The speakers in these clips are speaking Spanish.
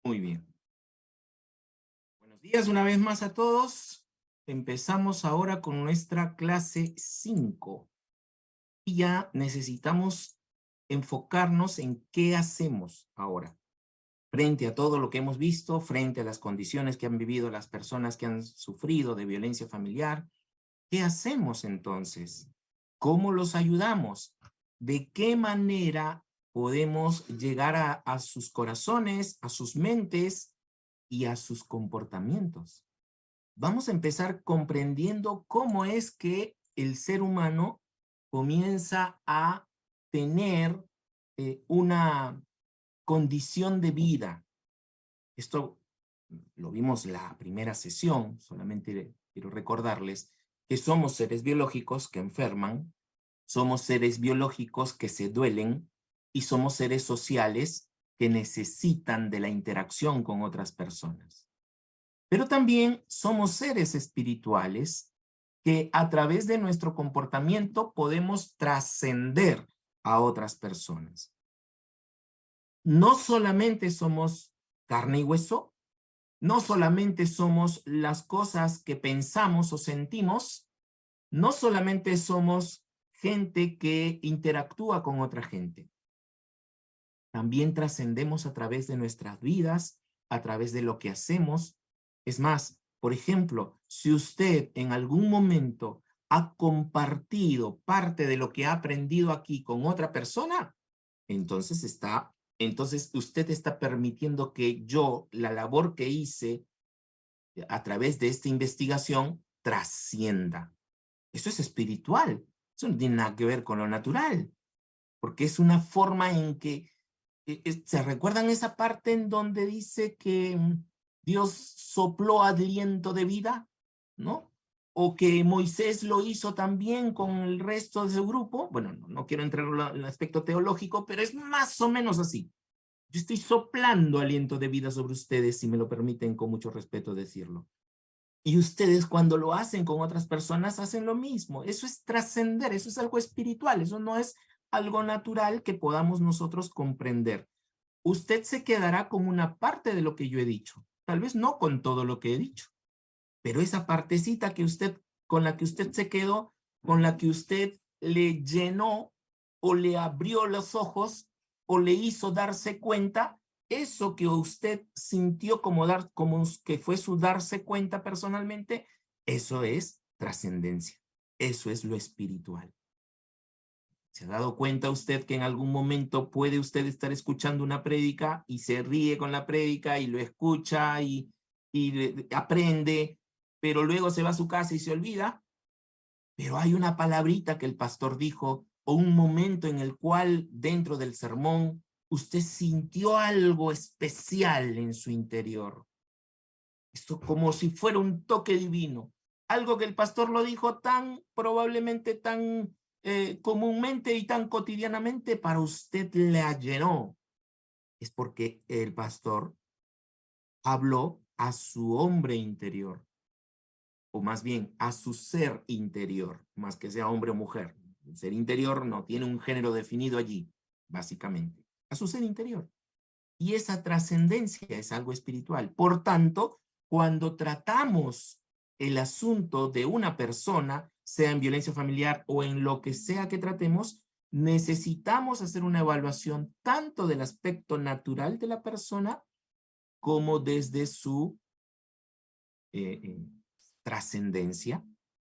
Muy bien. Buenos días una vez más a todos. Empezamos ahora con nuestra clase 5. Y ya necesitamos enfocarnos en qué hacemos ahora. Frente a todo lo que hemos visto, frente a las condiciones que han vivido las personas que han sufrido de violencia familiar, ¿qué hacemos entonces? ¿Cómo los ayudamos? ¿De qué manera podemos llegar a sus corazones, a sus mentes y a sus comportamientos? Vamos a empezar comprendiendo cómo es que el ser humano comienza a tener una condición de vida. Esto lo vimos la primera sesión, solamente quiero recordarles que somos seres biológicos que enferman, somos seres biológicos que se duelen y somos seres sociales que necesitan de la interacción con otras personas. Pero también somos seres espirituales que a través de nuestro comportamiento podemos trascender a otras personas. No solamente somos carne y hueso, no solamente somos las cosas que pensamos o sentimos, no solamente somos gente que interactúa con otra gente. También trascendemos a través de nuestras vidas, a través de lo que hacemos. Es más, por ejemplo, si usted en algún momento ha compartido parte de lo que ha aprendido aquí con otra persona, entonces usted está permitiendo que yo, la labor que hice a través de esta investigación, trascienda. Eso es espiritual. Eso no tiene nada que ver con lo natural, porque es una forma en que ¿se recuerdan esa parte en donde dice que Dios sopló aliento de vida? ¿No? O que Moisés lo hizo también con el resto de su grupo. Bueno, no quiero entrar en el aspecto teológico, pero es más o menos así. Yo estoy soplando aliento de vida sobre ustedes, si me lo permiten con mucho respeto decirlo. Y ustedes cuando lo hacen con otras personas hacen lo mismo. Eso es trascender, eso es algo espiritual, eso no es algo natural que podamos nosotros comprender. Usted se quedará con una parte de lo que yo he dicho, tal vez no con todo lo que he dicho, pero esa partecita que con la que usted se quedó, con la que usted le llenó o le abrió los ojos o le hizo darse cuenta, eso que usted sintió como que fue su darse cuenta personalmente, eso es trascendencia, eso es lo espiritual. ¿Se ha dado cuenta usted que en algún momento puede usted estar escuchando una prédica y se ríe con la prédica y lo escucha y aprende, pero luego se va a su casa y se olvida? Pero hay una palabrita que el pastor dijo o un momento en el cual dentro del sermón usted sintió algo especial en su interior. Esto como si fuera un toque divino. Algo que el pastor lo dijo probablemente tan comúnmente y tan cotidianamente, para usted le llenó. Es porque el pastor habló a su hombre interior, o más bien a su ser interior, más que sea hombre o mujer. El ser interior no tiene un género definido allí, básicamente. A su ser interior. Y esa trascendencia es algo espiritual. Por tanto, cuando tratamos el asunto de una persona, sea en violencia familiar o en lo que sea que tratemos, necesitamos hacer una evaluación tanto del aspecto natural de la persona como desde su eh, trascendencia,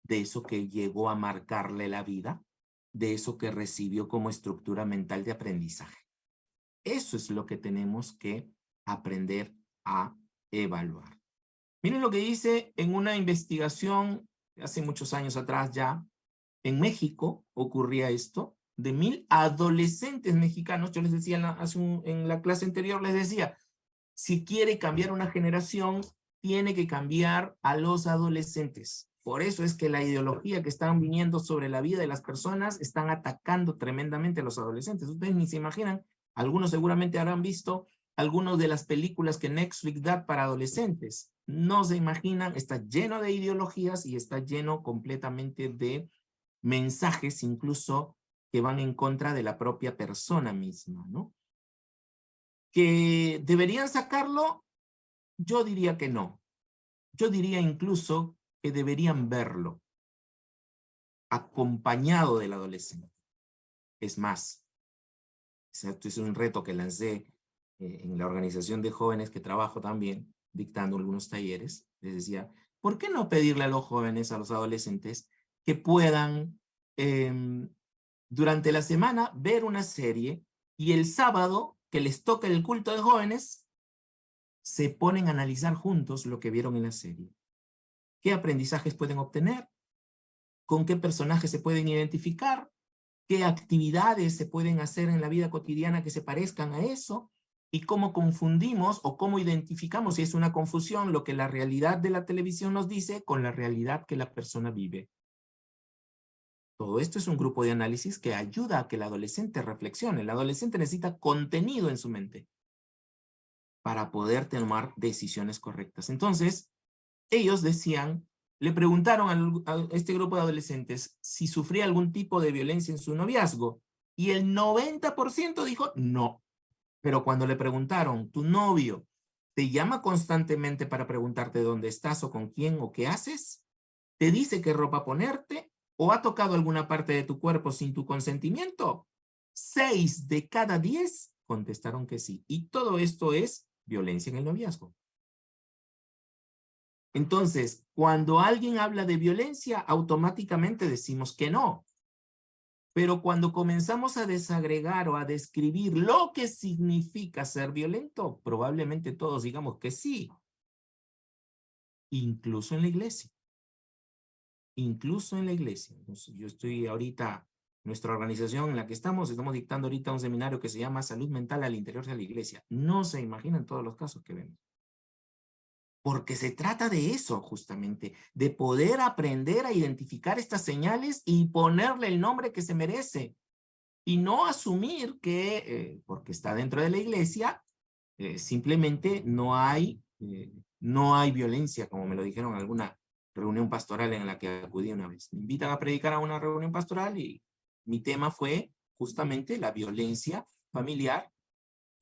de eso que llegó a marcarle la vida, de eso que recibió como estructura mental de aprendizaje. Eso es lo que tenemos que aprender a evaluar. Miren lo que dice en una investigación hace muchos años atrás ya. En México ocurría esto, de 1000 adolescentes mexicanos. Yo les decía en la clase anterior, les decía, si quiere cambiar una generación, tiene que cambiar a los adolescentes. Por eso es que la ideología que están viniendo sobre la vida de las personas están atacando tremendamente a los adolescentes. Ustedes ni se imaginan, algunos seguramente habrán visto algunas de las películas que Netflix da para adolescentes. No se imaginan, está lleno de ideologías y está lleno completamente de mensajes incluso que van en contra de la propia persona misma, ¿no? ¿Que deberían sacarlo? Yo diría que no. Yo diría incluso que deberían verlo acompañado del adolescente. Es más, esto es un reto que lancé en la organización de jóvenes que trabajo también, dictando algunos talleres. Les decía, ¿por qué no pedirle a los jóvenes, a los adolescentes, que puedan durante la semana ver una serie y el sábado que les toca el culto de jóvenes, se ponen a analizar juntos lo que vieron en la serie? ¿Qué aprendizajes pueden obtener? ¿Con qué personajes se pueden identificar? ¿Qué actividades se pueden hacer en la vida cotidiana que se parezcan a eso? ¿Y cómo confundimos o cómo identificamos, si es una confusión, lo que la realidad de la televisión nos dice con la realidad que la persona vive? Todo esto es un grupo de análisis que ayuda a que el adolescente reflexione. El adolescente necesita contenido en su mente para poder tomar decisiones correctas. Entonces, ellos decían, le preguntaron a este grupo de adolescentes si sufría algún tipo de violencia en su noviazgo, y el 90% dijo no. Pero cuando le preguntaron, ¿tu novio te llama constantemente para preguntarte dónde estás o con quién o qué haces? ¿Te dice qué ropa ponerte? ¿O ha tocado alguna parte de tu cuerpo sin tu consentimiento? 6 de cada 10 contestaron que sí. Y todo esto es violencia en el noviazgo. Entonces, cuando alguien habla de violencia, automáticamente decimos que no. Pero cuando comenzamos a desagregar o a describir lo que significa ser violento, probablemente todos digamos que sí. Incluso en la iglesia. Incluso en la iglesia. Entonces, yo estoy ahorita, nuestra organización en la que estamos dictando ahorita un seminario que se llama Salud Mental al interior de la iglesia. No se imaginan todos los casos que vemos. Porque se trata de eso, justamente, de poder aprender a identificar estas señales y ponerle el nombre que se merece. Y no asumir que, porque está dentro de la iglesia, simplemente no hay violencia, como me lo dijeron en alguna reunión pastoral en la que acudí una vez. Me invitan a predicar a una reunión pastoral y mi tema fue justamente la violencia familiar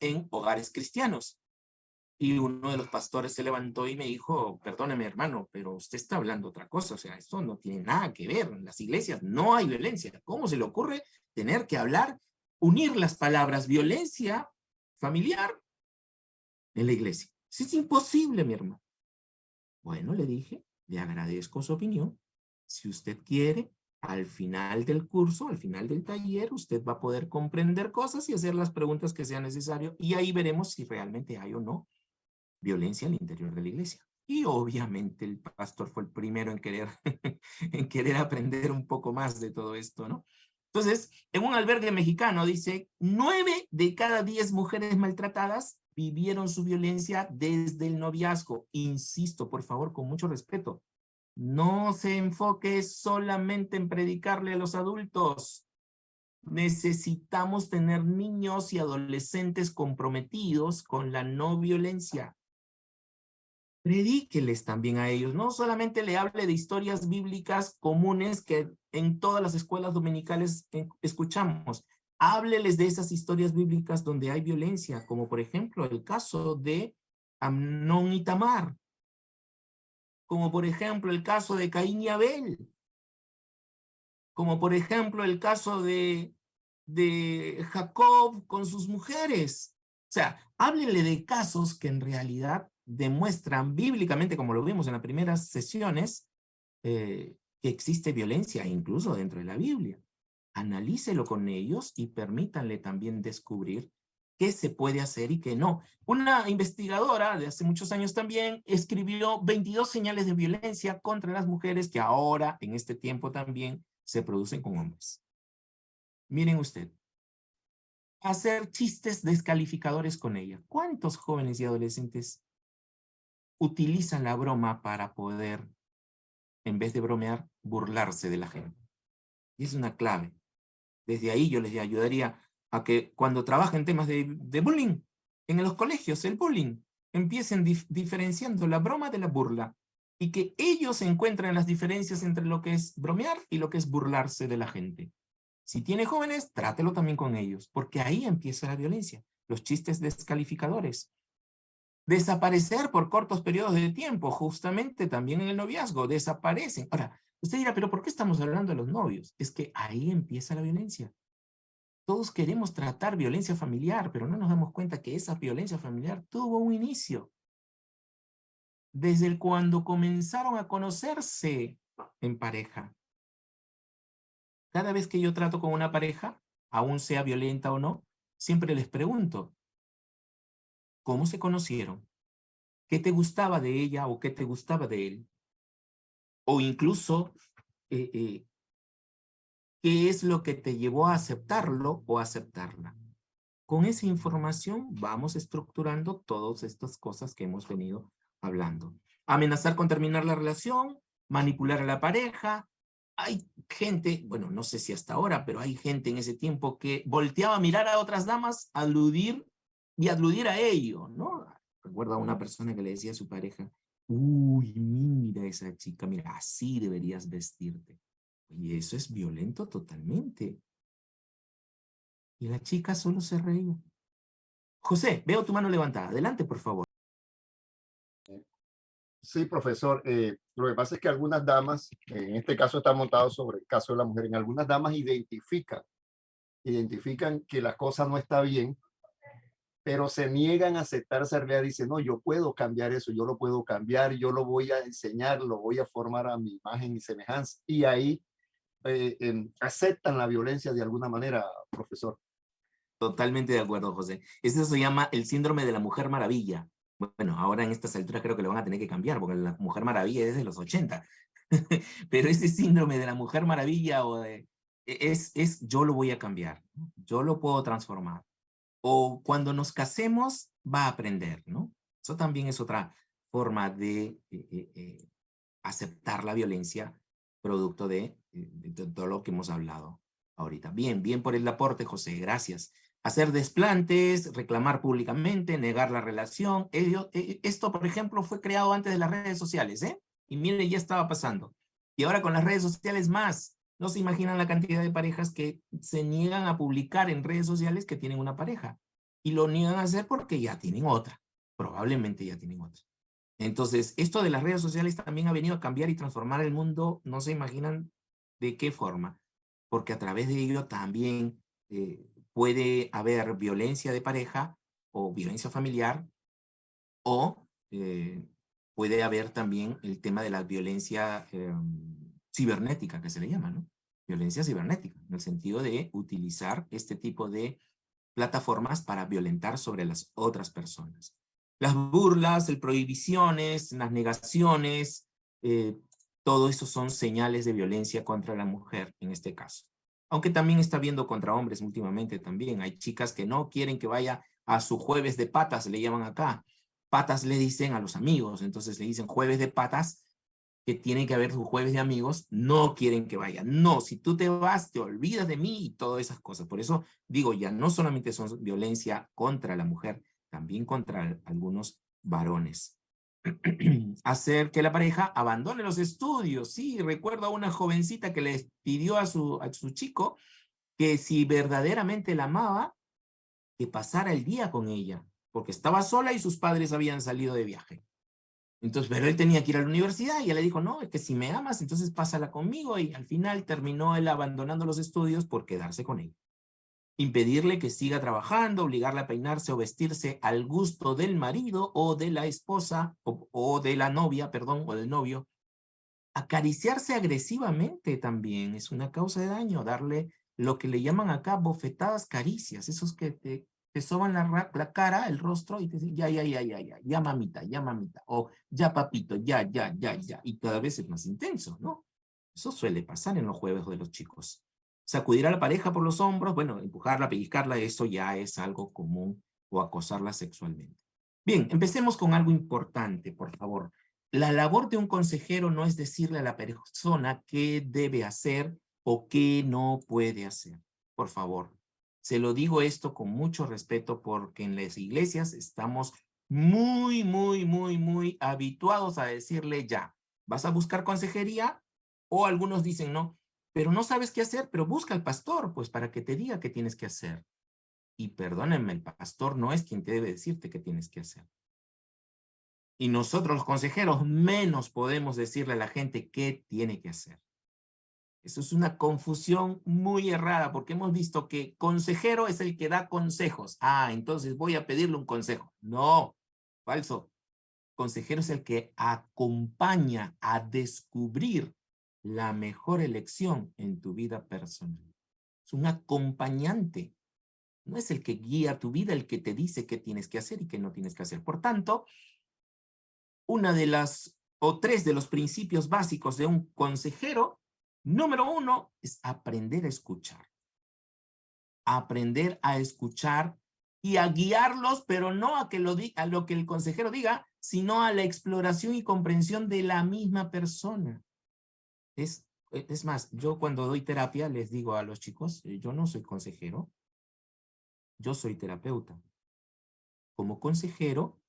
en hogares cristianos. Y uno de los pastores se levantó y me dijo, perdóneme hermano, pero usted está hablando otra cosa, o sea, esto no tiene nada que ver, en las iglesias no hay violencia. ¿Cómo se le ocurre tener que hablar, unir las palabras violencia familiar en la iglesia? Eso es imposible, mi hermano. Bueno, le dije, le agradezco su opinión. Si usted quiere, al final del curso, al final del taller, usted va a poder comprender cosas y hacer las preguntas que sean necesarias, y ahí veremos si realmente hay o no violencia al interior de la iglesia. Y obviamente el pastor fue el primero en querer, en querer aprender un poco más de todo esto, ¿no? Entonces, en un albergue mexicano dice, 9 de cada 10 mujeres maltratadas vivieron su violencia desde el noviazgo. Insisto, por favor, con mucho respeto, no se enfoque solamente en predicarle a los adultos. Necesitamos tener niños y adolescentes comprometidos con la no violencia. Predíqueles también a ellos, no solamente le hable de historias bíblicas comunes que en todas las escuelas dominicales escuchamos. Hábleles de esas historias bíblicas donde hay violencia, como por ejemplo el caso de Amnón y Tamar, como por ejemplo el caso de Caín y Abel, como por ejemplo el caso de Jacob con sus mujeres. O sea, háblenle de casos que en realidad demuestran bíblicamente, como lo vimos en las primeras sesiones, que existe violencia incluso dentro de la Biblia. Analícelo con ellos y permítanle también descubrir qué se puede hacer y qué no. Una investigadora de hace muchos años también escribió 22 señales de violencia contra las mujeres que ahora, en este tiempo también, se producen con hombres. Miren usted, hacer chistes descalificadores con ella. ¿Cuántos jóvenes y adolescentes utilizan la broma para poder, en vez de bromear, burlarse de la gente? Y es una clave. Desde ahí yo les ayudaría a que cuando trabajen temas de bullying, en los colegios, el bullying, empiecen diferenciando la broma de la burla y que ellos encuentren las diferencias entre lo que es bromear y lo que es burlarse de la gente. Si tiene jóvenes, trátelo también con ellos, porque ahí empieza la violencia. Los chistes descalificadores. Desaparecer por cortos periodos de tiempo, justamente también en el noviazgo, desaparecen. Ahora, usted dirá, pero ¿por qué estamos hablando de los novios? Es que ahí empieza la violencia. Todos queremos tratar violencia familiar, pero no nos damos cuenta que esa violencia familiar tuvo un inicio. Desde cuando comenzaron a conocerse en pareja. Cada vez que yo trato con una pareja, aún sea violenta o no, siempre les pregunto, ¿cómo se conocieron? ¿Qué te gustaba de ella o qué te gustaba de él? O incluso, eh, eh, ¿qué es lo que te llevó a aceptarlo o aceptarla? Con esa información vamos estructurando todas estas cosas que hemos venido hablando. Amenazar con terminar la relación, manipular a la pareja. Hay gente, bueno, no sé si hasta ahora, pero hay gente en ese tiempo que volteaba a mirar a otras damas, aludir y aludir a ello, ¿no? Recuerdo a una persona que le decía a su pareja, uy, mira esa chica, mira, así deberías vestirte. Y eso es violento totalmente. Y la chica solo se reía. José, veo tu mano levantada. Adelante, por favor. Sí, profesor. Lo que pasa es que algunas damas, en este caso está montado sobre el caso de la mujer, en algunas damas identifican que la cosa no está bien, pero se niegan a aceptar esa realidad. Dicen, no, yo puedo cambiar eso, yo lo puedo cambiar, yo lo voy a enseñar, lo voy a formar a mi imagen y semejanza. Y ahí aceptan la violencia de alguna manera, profesor. Totalmente de acuerdo, José. Eso se llama el síndrome de la Mujer Maravilla. Bueno, ahora en estas alturas creo que lo van a tener que cambiar, porque la Mujer Maravilla es de los 80. Pero ese síndrome de la Mujer Maravilla es yo lo voy a cambiar, ¿no? Yo lo puedo transformar. O cuando nos casemos, va a aprender, ¿no? Eso también es otra forma de aceptar la violencia producto de todo lo que hemos hablado ahorita. Bien, bien por el aporte, José, gracias. Hacer desplantes, reclamar públicamente, negar la relación. Esto, por ejemplo, fue creado antes de las redes sociales, ¿eh? Y miren, ya estaba pasando. Y ahora con las redes sociales más. No se imaginan la cantidad de parejas que se niegan a publicar en redes sociales que tienen una pareja. Y lo niegan a hacer porque ya tienen otra. Probablemente ya tienen otra. Entonces, esto de las redes sociales también ha venido a cambiar y transformar el mundo, no se imaginan de qué forma, porque a través de ello también puede haber violencia de pareja o violencia familiar, o puede haber también el tema de la violencia cibernética, que se le llama, ¿no? Violencia cibernética, en el sentido de utilizar este tipo de plataformas para violentar sobre las otras personas. Las burlas, el prohibiciones, las negaciones, todo eso son señales de violencia contra la mujer en este caso. Aunque también está viendo contra hombres últimamente también. Hay chicas que no quieren que vaya a su jueves de patas, le llaman acá. Patas le dicen a los amigos, entonces le dicen jueves de patas, que tiene que haber sus jueves de amigos, no quieren que vaya. No, si tú te vas, te olvidas de mí y todas esas cosas. Por eso digo, ya no solamente son violencia contra la mujer, también contra algunos varones. Hacer que la pareja abandone los estudios. Sí, recuerdo a una jovencita que le pidió a su chico que si verdaderamente la amaba, que pasara el día con ella, porque estaba sola y sus padres habían salido de viaje. Entonces, pero él tenía que ir a la universidad y ella le dijo, no, es que si me amas, entonces pásala conmigo. Y al final terminó él abandonando los estudios por quedarse con ella. Impedirle que siga trabajando, obligarla a peinarse o vestirse al gusto del marido o de la esposa o de la novia, perdón, o del novio. Acariciarse agresivamente también es una causa de daño. Darle lo que le llaman acá bofetadas caricias, esos que te soban la cara, el rostro y te dicen, ya mamita, ya mamita, o ya papito, ya, y cada vez es más intenso, ¿no? Eso suele pasar en los juegos de los chicos. Sacudir a la pareja por los hombros, bueno, empujarla, pellizcarla, eso ya es algo común, o acosarla sexualmente. Bien, empecemos con algo importante, por favor. La labor de un consejero no es decirle a la persona qué debe hacer o qué no puede hacer. Por favor, se lo digo esto con mucho respeto porque en las iglesias estamos muy habituados a decirle ya, ¿vas a buscar consejería? O algunos dicen no, pero no sabes qué hacer, pero busca al pastor, pues, para que te diga qué tienes que hacer. Y perdónenme, el pastor no es quien te debe decirte qué tienes que hacer. Y nosotros, los consejeros, menos podemos decirle a la gente qué tiene que hacer. Eso es una confusión muy errada, porque hemos visto que consejero es el que da consejos. Ah, entonces voy a pedirle un consejo. No, falso. Consejero es el que acompaña a descubrir la mejor elección en tu vida personal. Es un acompañante. No es el que guía tu vida, el que te dice qué tienes que hacer y qué no tienes que hacer. Por tanto, una de las, o tres de los principios básicos de un consejero, número 1, es aprender a escuchar. Aprender a escuchar y a guiarlos, pero no a, a lo que el consejero diga, sino a la exploración y comprensión de la misma persona. Es más, yo cuando doy terapia les digo a los chicos, yo no soy consejero, yo soy terapeuta. Como consejero,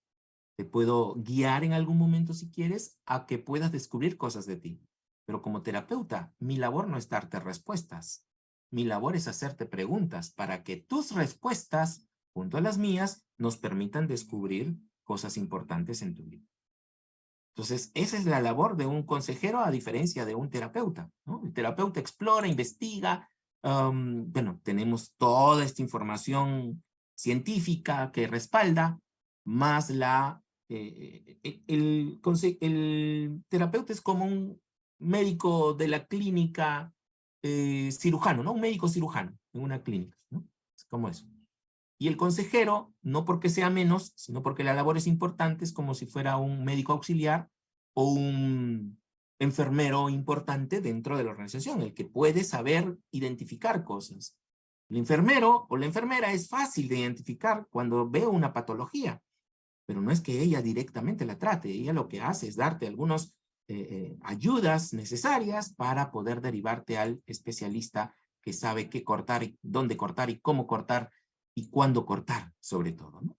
te puedo guiar en algún momento si quieres a que puedas descubrir cosas de ti. Pero como terapeuta, mi labor no es darte respuestas. Mi labor es hacerte preguntas para que tus respuestas, junto a las mías, nos permitan descubrir cosas importantes en tu vida. Entonces, esa es la labor de un consejero a diferencia de un terapeuta, ¿no? El terapeuta explora, investiga. Bueno, tenemos toda esta información científica que respalda, más el terapeuta es como un médico de la clínica cirujano, ¿no? Un médico cirujano en una clínica, ¿no? Es como eso. Y el consejero, no porque sea menos, sino porque la labor es importante, es como si fuera un médico auxiliar o un enfermero importante dentro de la organización, el que puede saber identificar cosas. El enfermero o la enfermera es fácil de identificar cuando ve una patología, pero no es que ella directamente la trate, ella lo que hace es darte algunas ayudas necesarias para poder derivarte al especialista que sabe qué cortar, dónde cortar y cómo cortar y cuándo cortar, sobre todo, ¿no?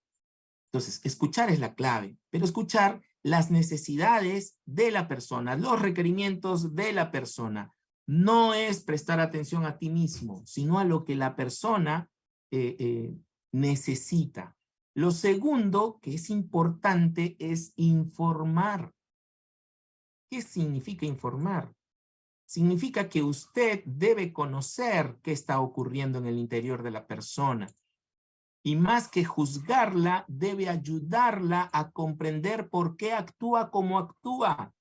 Entonces, escuchar es la clave, pero escuchar las necesidades de la persona, los requerimientos de la persona. No es prestar atención a ti mismo, sino a lo que la persona necesita. Lo segundo, que es importante, es informar. ¿Qué significa informar? Significa que usted debe conocer qué está ocurriendo en el interior de la persona. Y más que juzgarla, debe ayudarla a comprender por qué actúa como actúa.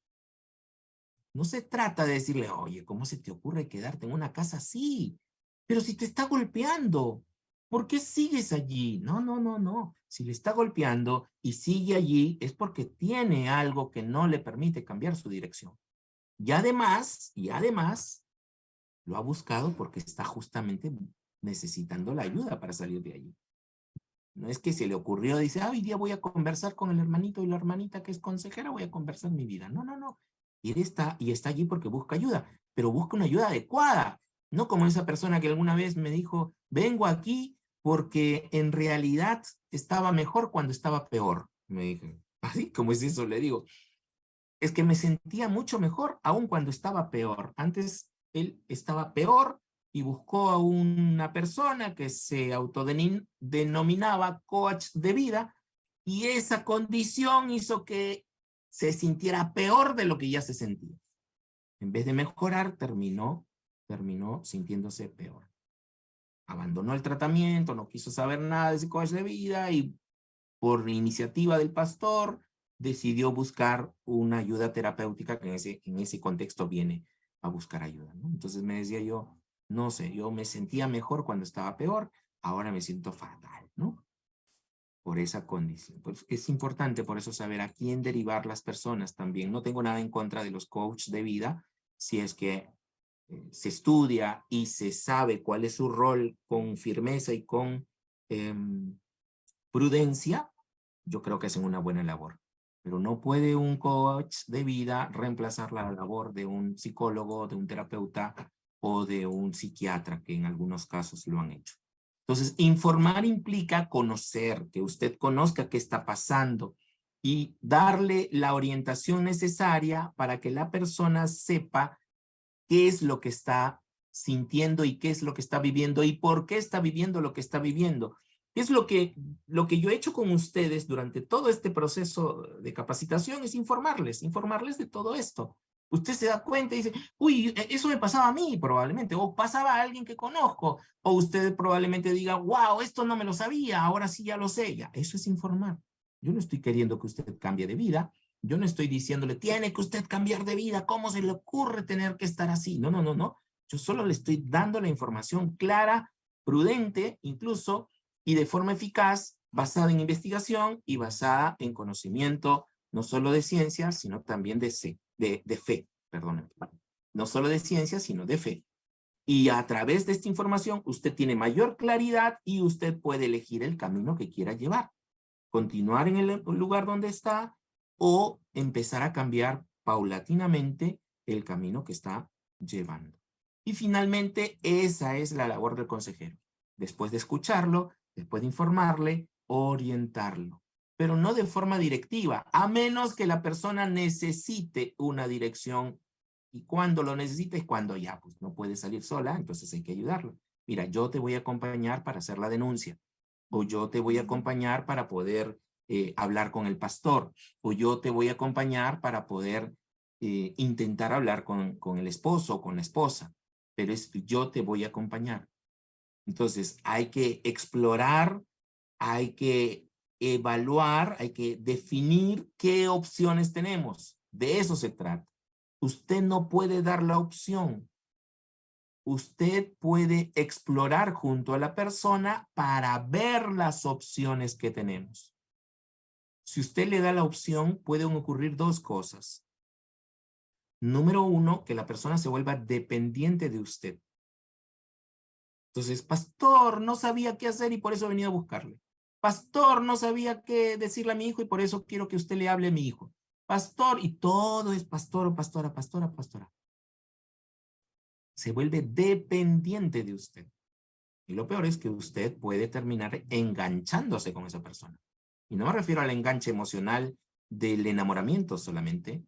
No se trata de decirle, oye, ¿cómo se te ocurre quedarte en una casa así? Pero si te está golpeando, ¿por qué sigues allí? No, no, no, no. Si le está golpeando y sigue allí, es porque tiene algo que no le permite cambiar su dirección. Y además, lo ha buscado porque está justamente necesitando la ayuda para salir de allí. No es que se le ocurrió, dice, ah, hoy día voy a conversar con el hermanito y la hermanita que es consejera, voy a conversar mi vida. No, no, no. Y está allí porque busca ayuda, pero busca una ayuda adecuada. No como esa persona que alguna vez me dijo, vengo aquí porque en realidad estaba mejor cuando estaba peor. Me dije, así, ¿cómo es eso? Le digo, es que me sentía mucho mejor aún cuando estaba peor. Antes él estaba peor y buscó a una persona que se autodenominaba coach de vida y esa condición hizo que se sintiera peor de lo que ya se sentía. En vez de mejorar, terminó sintiéndose peor. Abandonó el tratamiento, no quiso saber nada de ese coach de vida y por iniciativa del pastor decidió buscar una ayuda terapéutica que en ese contexto viene a buscar ayuda, ¿no? Entonces me decía yo, no sé, yo me sentía mejor cuando estaba peor, ahora me siento fatal, ¿no? Por esa condición. Pues es importante por eso saber a quién derivar las personas también. No tengo nada en contra de los coaches de vida, si es que se estudia y se sabe cuál es su rol con firmeza y con prudencia, yo creo que hacen una buena labor. Pero no puede un coach de vida reemplazar la labor de un psicólogo, de un terapeuta o de un psiquiatra, que en algunos casos lo han hecho. Entonces, informar implica conocer, que usted conozca qué está pasando y darle la orientación necesaria para que la persona sepa qué es lo que está sintiendo y qué es lo que está viviendo y por qué está viviendo lo que está viviendo. Es lo que yo he hecho con ustedes durante todo este proceso de capacitación, es informarles de todo esto. Usted se da cuenta y dice, uy, eso me pasaba a mí probablemente, o pasaba a alguien que conozco, o usted probablemente diga, wow, esto no me lo sabía, ahora sí ya lo sé. Ya, eso es informar. Yo no estoy queriendo que usted cambie de vida, yo no estoy diciéndole, tiene que usted cambiar de vida, ¿cómo se le ocurre tener que estar así? No, no, no, no. Yo solo le estoy dando la información clara, prudente, incluso, y de forma eficaz, basada en investigación y basada en conocimiento, no solo de ciencia, sino también de fe, perdón. No solo de ciencia, sino de fe. Y a través de esta información, usted tiene mayor claridad y usted puede elegir el camino que quiera llevar. Continuar en el lugar donde está o empezar a cambiar paulatinamente el camino que está llevando. Y finalmente, esa es la labor del consejero. Después de escucharlo, después de informarle, orientarlo. Pero no de forma directiva, a menos que la persona necesite una dirección. Y cuando lo necesite es cuando ya pues, no puede salir sola, entonces hay que ayudarlo. Mira, yo te voy a acompañar para hacer la denuncia. O yo te voy a acompañar para poder hablar con el pastor. O yo te voy a acompañar para poder intentar hablar con el esposo o con la esposa. Pero es yo te voy a acompañar. Entonces, hay que explorar, hay que evaluar, hay que definir qué opciones tenemos. De eso se trata. Usted no puede dar la opción. Usted puede explorar junto a la persona para ver las opciones que tenemos. Si usted le da la opción, pueden ocurrir dos cosas. Número uno, que la persona se vuelva dependiente de usted. Entonces, pastor, no sabía qué hacer y por eso he venido a buscarle. Pastor, no sabía qué decirle a mi hijo y por eso quiero que usted le hable a mi hijo. Pastor, y todo es pastor o pastora, pastora, pastora. Se vuelve dependiente de usted. Y lo peor es que usted puede terminar enganchándose con esa persona. Y no me refiero al enganche emocional del enamoramiento solamente,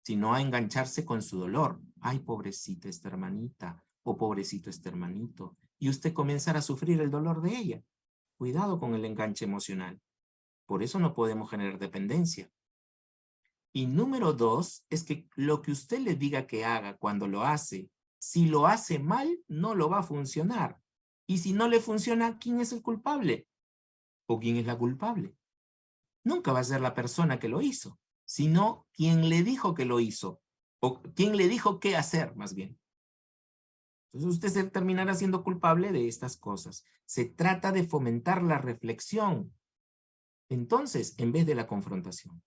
sino a engancharse con su dolor. Ay, pobrecita esta hermanita, o pobrecito este hermanito. Y usted comenzará a sufrir el dolor de ella. Cuidado con el enganche emocional. Por eso no podemos generar dependencia. Y número dos, es que lo que usted le diga que haga cuando lo hace, si lo hace mal, no lo va a funcionar. Y si no le funciona, ¿quién es el culpable? ¿O quién es la culpable? Nunca va a ser la persona que lo hizo, sino quien le dijo que lo hizo, o quien le dijo qué hacer, más bien. Entonces usted se terminará siendo culpable de estas cosas. Se trata de fomentar la reflexión. Entonces, en vez de la confrontación.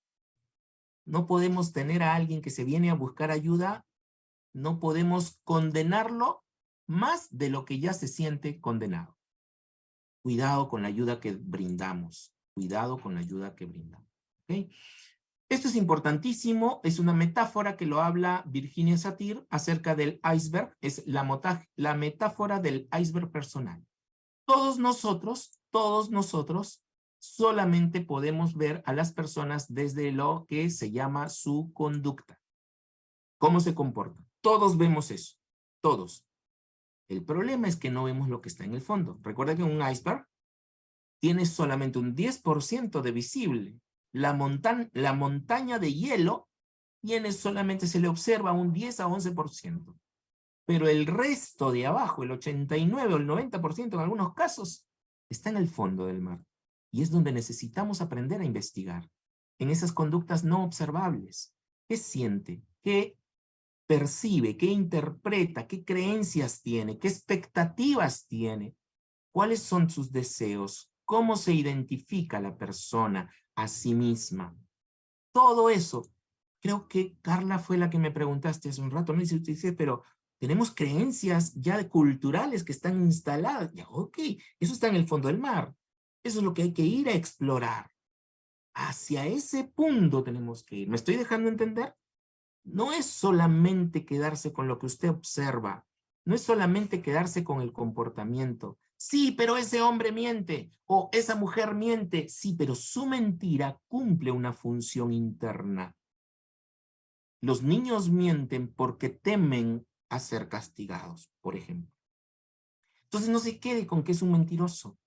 No podemos tener a alguien que se viene a buscar ayuda, no podemos condenarlo más de lo que ya se siente condenado. Cuidado con la ayuda que brindamos. Cuidado con la ayuda que brindamos. ¿Okay? Esto es importantísimo. Es una metáfora que lo habla Virginia Satir acerca del iceberg. Es la metáfora del iceberg personal. Todos nosotros solamente podemos ver a las personas desde lo que se llama su conducta. ¿Cómo se comportan? Todos vemos eso. Todos. El problema es que no vemos lo que está en el fondo. Recuerda que un iceberg tiene solamente un 10% de visible. La montaña de hielo solamente se le observa un 10 a 11%. Pero el resto de abajo, el 89 o el 90% en algunos casos, está en el fondo del mar. Y es donde necesitamos aprender a investigar. En esas conductas no observables. ¿Qué siente? ¿Qué percibe? ¿Qué interpreta? ¿Qué creencias tiene? ¿Qué expectativas tiene? ¿Cuáles son sus deseos? ¿Cómo se identifica la persona a sí misma? Todo eso. Creo que Carla fue la que me preguntaste hace un rato, ¿no? Y usted dice, pero tenemos creencias ya culturales que están instaladas. Ya, ok, eso está en el fondo del mar. Eso es lo que hay que ir a explorar. Hacia ese punto tenemos que ir. ¿Me estoy dejando entender? No es solamente quedarse con lo que usted observa. No es solamente quedarse con el comportamiento. Sí, pero ese hombre miente. O esa mujer miente. Sí, pero su mentira cumple una función interna. Los niños mienten porque temen a ser castigados, por ejemplo. Entonces no se quede con que es un mentiroso.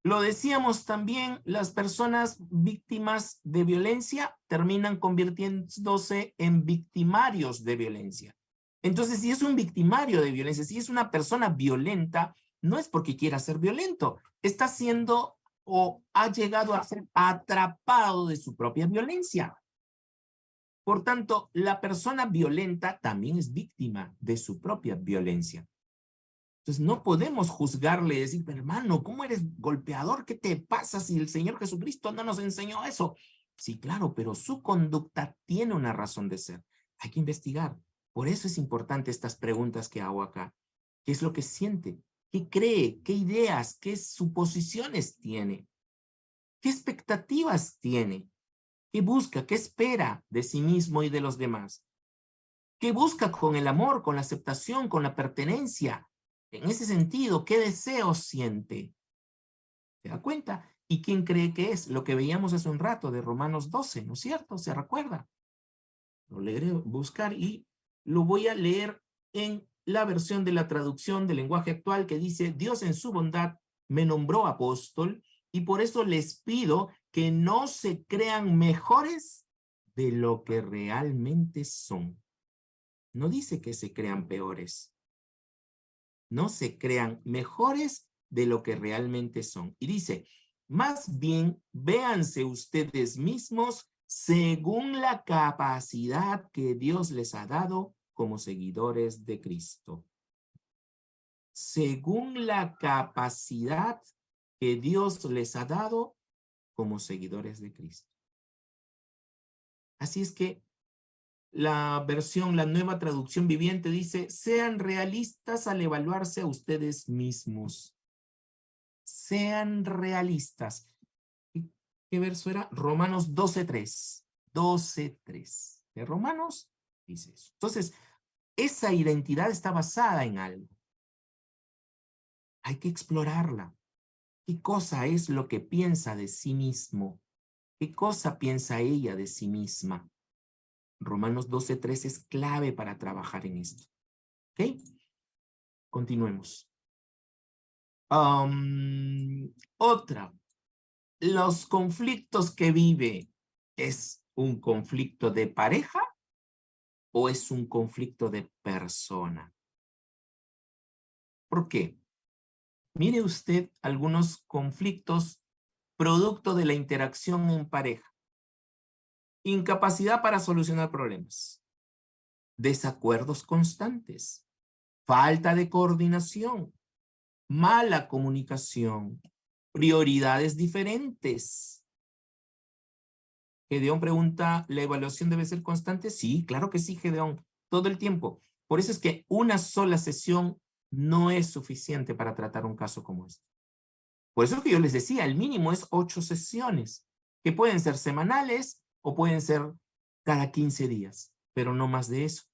Lo decíamos también, las personas víctimas de violencia terminan convirtiéndose en victimarios de violencia. Entonces, si es un victimario de violencia, si es una persona violenta, no es porque quiera ser violento, está siendo o ha llegado a ser atrapado de su propia violencia. Por tanto, la persona violenta también es víctima de su propia violencia. Entonces no podemos juzgarle y decir, hermano, ¿cómo eres golpeador? ¿Qué te pasa si el Señor Jesucristo no nos enseñó eso? Sí, claro, pero su conducta tiene una razón de ser. Hay que investigar. Por eso es importante estas preguntas que hago acá. ¿Qué es lo que siente? ¿Qué cree? ¿Qué ideas? ¿Qué suposiciones tiene? ¿Qué expectativas tiene? ¿Qué busca? ¿Qué espera de sí mismo y de los demás? ¿Qué busca con el amor, con la aceptación, con la pertenencia? En ese sentido, ¿qué deseos siente? ¿Se da cuenta? ¿Y quién cree que es? Lo que veíamos hace un rato de Romanos 12, ¿no es cierto? ¿Se recuerda? Lo leeré buscar y lo voy a leer en la versión de la traducción del lenguaje actual que dice, Dios en su bondad me nombró apóstol y por eso les pido que no se crean mejores de lo que realmente son. No dice que se crean peores. No se crean mejores de lo que realmente son. Y dice, más bien véanse ustedes mismos según la capacidad que Dios les ha dado como seguidores de Cristo. Según la capacidad que Dios les ha dado como seguidores de Cristo. Así es que la nueva traducción viviente dice, sean realistas al evaluarse a ustedes mismos. Sean realistas. ¿Qué verso era? Romanos 12:3. 12:3. De Romanos dice eso. Entonces, esa identidad está basada en algo. Hay que explorarla. ¿Qué cosa es lo que piensa de sí mismo? ¿Qué cosa piensa ella de sí misma? Romanos 12:3 es clave para trabajar en esto. ¿Ok? Continuemos. Otra. Los conflictos que vive, ¿es un conflicto de pareja o es un conflicto de persona? ¿Por qué? Mire usted algunos conflictos producto de la interacción en pareja. Incapacidad para solucionar problemas. Desacuerdos constantes. Falta de coordinación. Mala comunicación. Prioridades diferentes. Gedeón pregunta, ¿la evaluación debe ser constante? Sí, claro que sí, Gedeón, todo el tiempo. Por eso es que una sola sesión no es suficiente para tratar un caso como este. Por eso es que yo les decía, el mínimo es 8 sesiones, que pueden ser semanales o pueden ser cada 15 días, pero no más de eso.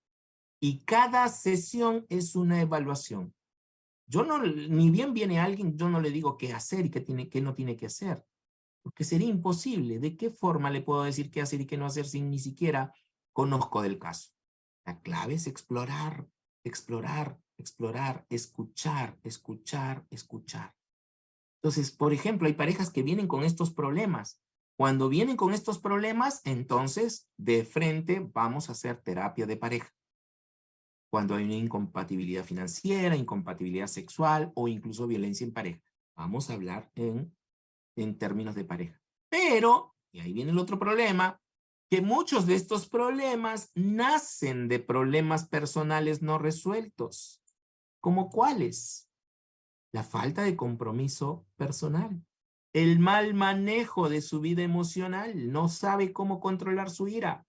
Y cada sesión es una evaluación. Yo no, ni bien viene alguien, yo no le digo qué hacer y qué no tiene que hacer. Porque sería imposible. ¿De qué forma le puedo decir qué hacer y qué no hacer si ni siquiera conozco del caso? La clave es explorar, explorar, explorar, escuchar, escuchar, escuchar. Entonces, por ejemplo, hay parejas que vienen con estos problemas. Cuando vienen con estos problemas, entonces, de frente vamos a hacer terapia de pareja. Cuando hay una incompatibilidad financiera, incompatibilidad sexual o incluso violencia en pareja, vamos a hablar en términos de pareja. Pero, y ahí viene el otro problema, que muchos de estos problemas nacen de problemas personales no resueltos. ¿Como cuáles? La falta de compromiso personal, el mal manejo de su vida emocional, no sabe cómo controlar su ira,